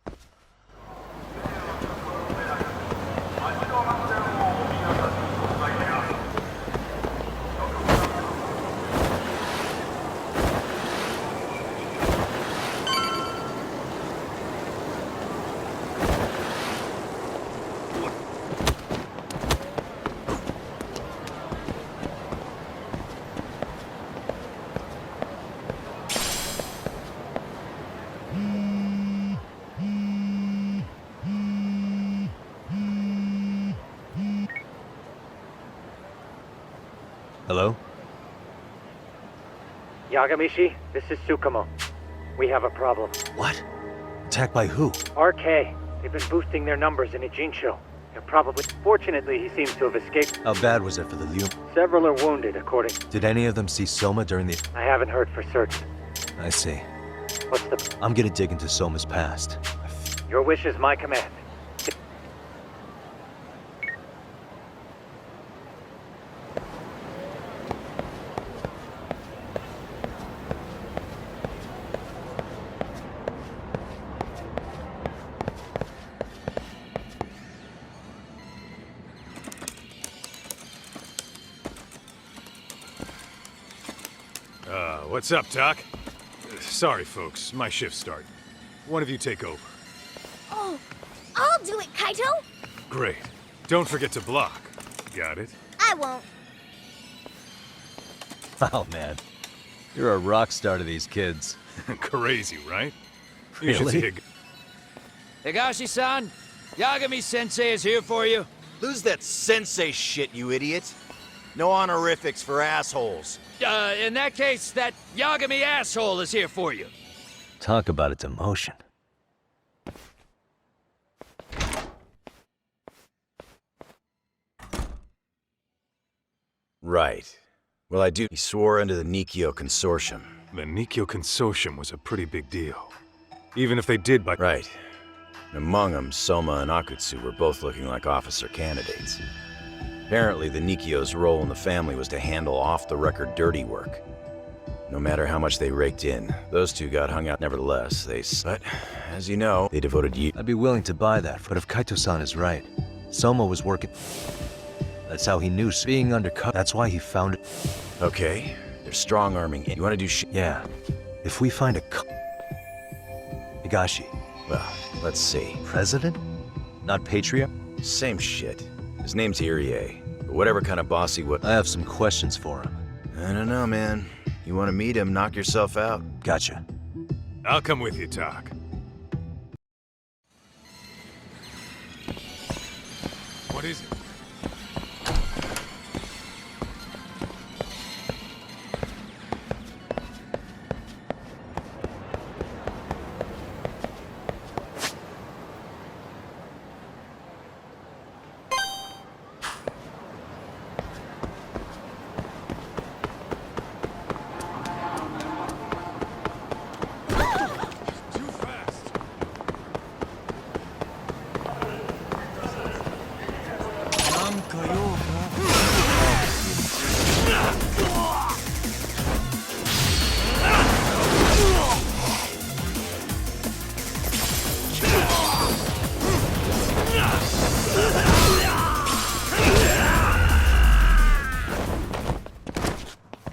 Hello? Yagamishi, this is Tsukumo. We have a problem. What? Attacked by who? RK. They've been boosting their numbers in Ijincho. They're probably... Fortunately, he seems to have escaped. How bad was it for the Liu? Several are wounded, according... Did any of them see Soma during the... I haven't heard for certain. I see. What's the... I'm gonna dig into Soma's past. Your wish is my command. What's up, Doc? Sorry, folks. My shift's starting. One of you take over. Oh, I'll do it, Kaito. Great. Don't forget to block. Got it? I won't. Oh, man. You're a rock star to these kids. Crazy, right? You should Really? see a Higashi-san, Yagami-sensei is here for you. Lose that sensei shit, you idiot. No honorifics for assholes. In that case, that Yagami asshole is here for you. Talk about a demotion. Right. Well, I do. He swore under the Nikio Consortium. The Nikio Consortium was a pretty big deal. Even if they did by... Right. Among them, Soma and Akutsu were both looking like officer candidates. Apparently, the Nikio's role in the family was to handle off-the-record dirty work. No matter how much they raked in, those two got hung out nevertheless. But, as you know, they devoted you... I'd be willing to buy that, but if Kaito-san is right, Soma was working... That's how he knew being undercover. That's why he found it. Okay, they're strong-arming. You want to do Yeah. If we find a Higashi. Well, let's see. President? Not Patriot? Same shit. His name's Irie. But whatever kind of boss he was... I have some questions for him. I don't know, man. You want to meet him, knock yourself out. Gotcha. I'll come with you, Tak. What is it?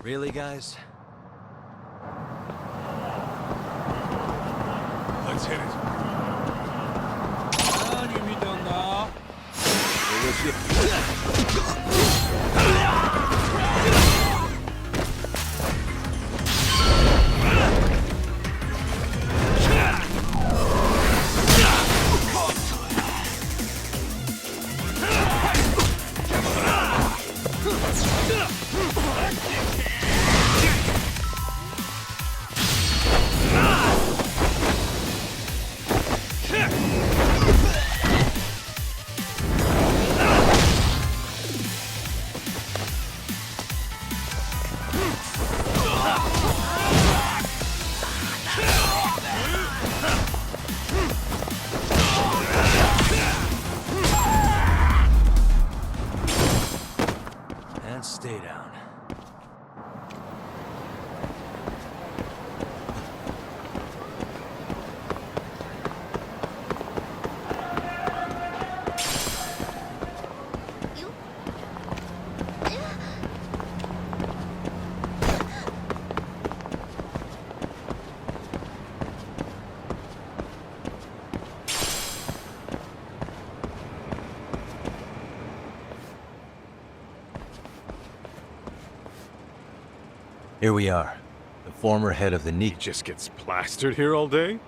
Really, guys? Let's hit it. And stay down. Here we are. The former head of the He just gets plastered here all day?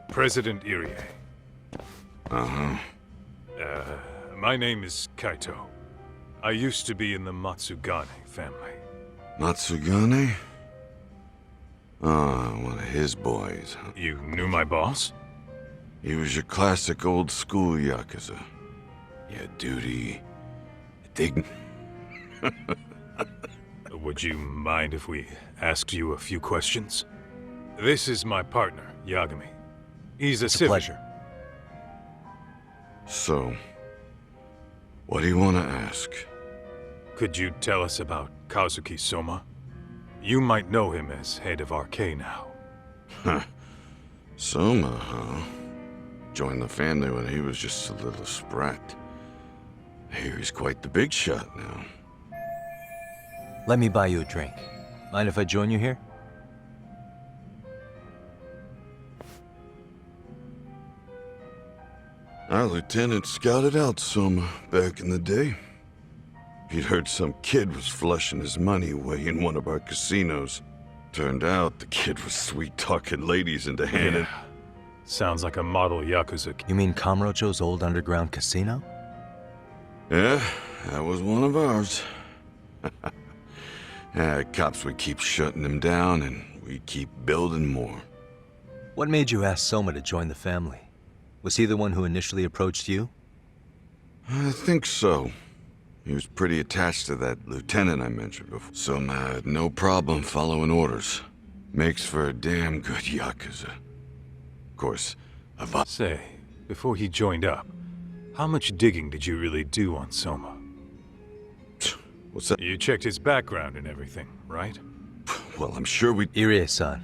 President Irie. Uh-huh. My name is Kaito. I used to be in the Matsugane family. Matsugane? Ah, one of his boys. You knew my boss? He was your classic old school Yakuza. You had duty, dignity. Would you mind if we asked you a few questions? This is my partner, Yagami. He's a civil. Pleasure. So, what do you want to ask? Could you tell us about Kazuki Soma? You might know him as head of RK now. Huh. Soma, huh? Joined the family when he was just a little sprat. Here he's quite the big shot now. Let me buy you a drink. Mind if I join you here? Our lieutenant scouted out Soma back in the day. He'd heard some kid was flushing his money away in one of our casinos. Turned out the kid was sweet-talking ladies into handing... Yeah. Sounds like a model Yakuza. You mean Kamurocho's old underground casino? Yeah, that was one of ours. Cops would keep shutting him down, and we'd keep building more. What made you ask Soma to join the family? Was he the one who initially approached you? I think so. He was pretty attached to that lieutenant I mentioned before. Soma had no problem following orders. Makes for a damn good Yakuza. Of course, Say, before he joined up, how much digging did you really do on Soma? What's that? You checked his background and everything, right? Well, I'm sure we... Irie-san,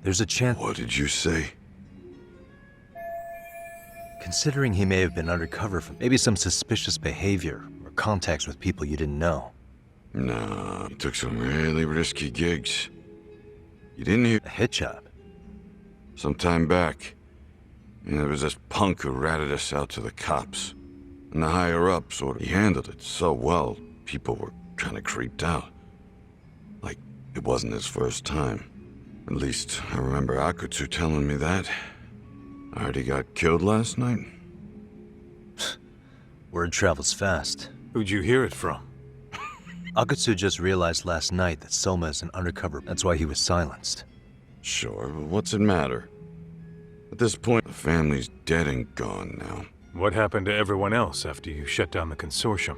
there's a chance... What did you say? Considering he may have been undercover for maybe some suspicious behavior or contacts with people you didn't know. No, he took some really risky gigs. You didn't hear... A hit job? Some time back, there was this punk who ratted us out to the cops. And the higher-ups he handled it so well, people were kind of creeped out. Like, it wasn't his first time. At least, I remember Akutsu telling me that. I heard he got killed last night. Word travels fast. Who'd you hear it from? Akutsu just realized last night that Soma is an undercover. That's why he was silenced. Sure, but what's it matter? At this point, the family's dead and gone now. What happened to everyone else after you shut down the consortium?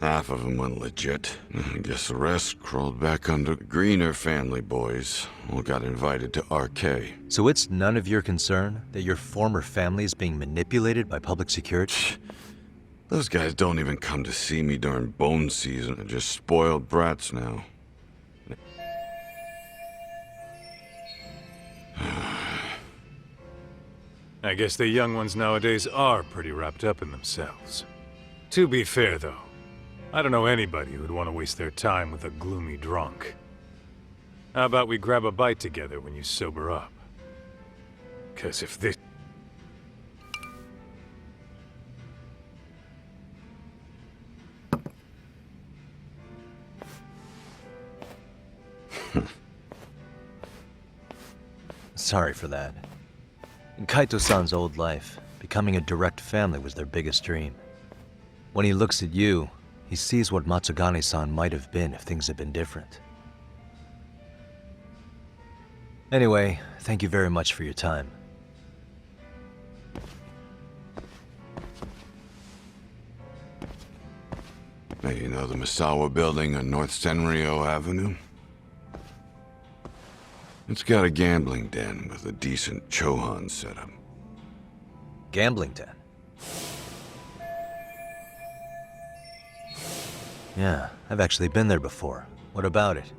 Half of them went legit. I guess the rest crawled back under. The Greener family boys all got invited to RK. So it's none of your concern that your former family is being manipulated by public security? Those guys don't even come to see me during bone season. They're just spoiled brats now. I guess the young ones nowadays are pretty wrapped up in themselves. To be fair, though, I don't know anybody who'd want to waste their time with a gloomy drunk. How about we grab a bite together when you sober up? 'Cause if this... Sorry for that. In Kaito-san's old life, becoming a direct family was their biggest dream. When he looks at you, he sees what Matsugane-san might have been if things had been different. Anyway, thank you very much for your time. Hey, you know the Misawa building on North Senryo Avenue? It's got a gambling den with a decent Chohan setup. Gambling den? Yeah, I've actually been there before. What about it?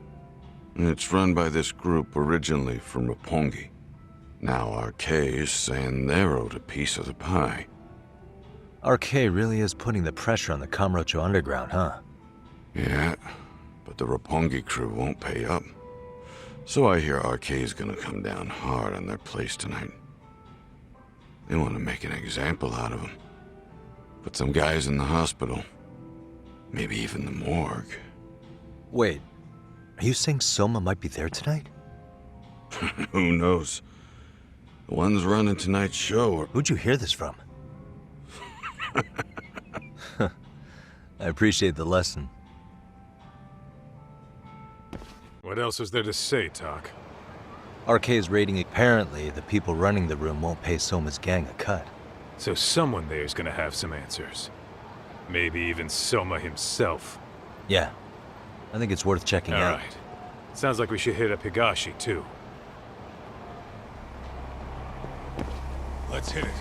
It's run by this group originally from Roppongi. Now RK is saying they're owed a piece of the pie. RK really is putting the pressure on the Kamurocho Underground, huh? Yeah, but the Roppongi crew won't pay up. So I hear RK is gonna come down hard on their place tonight. They want to make an example out of them. Put some guys in the hospital. Maybe even the morgue. Wait, are you saying Soma might be there tonight? Who knows? The ones running tonight's show are... Who'd you hear this from? I appreciate the lesson. What else is there to say, Talk? RK's rating. Apparently, the people running the room won't pay Soma's gang a cut. So someone there's gonna have some answers. Maybe even Soma himself. Yeah. I think it's worth checking out. Alright. Sounds like we should hit up Higashi, too. Let's hit it.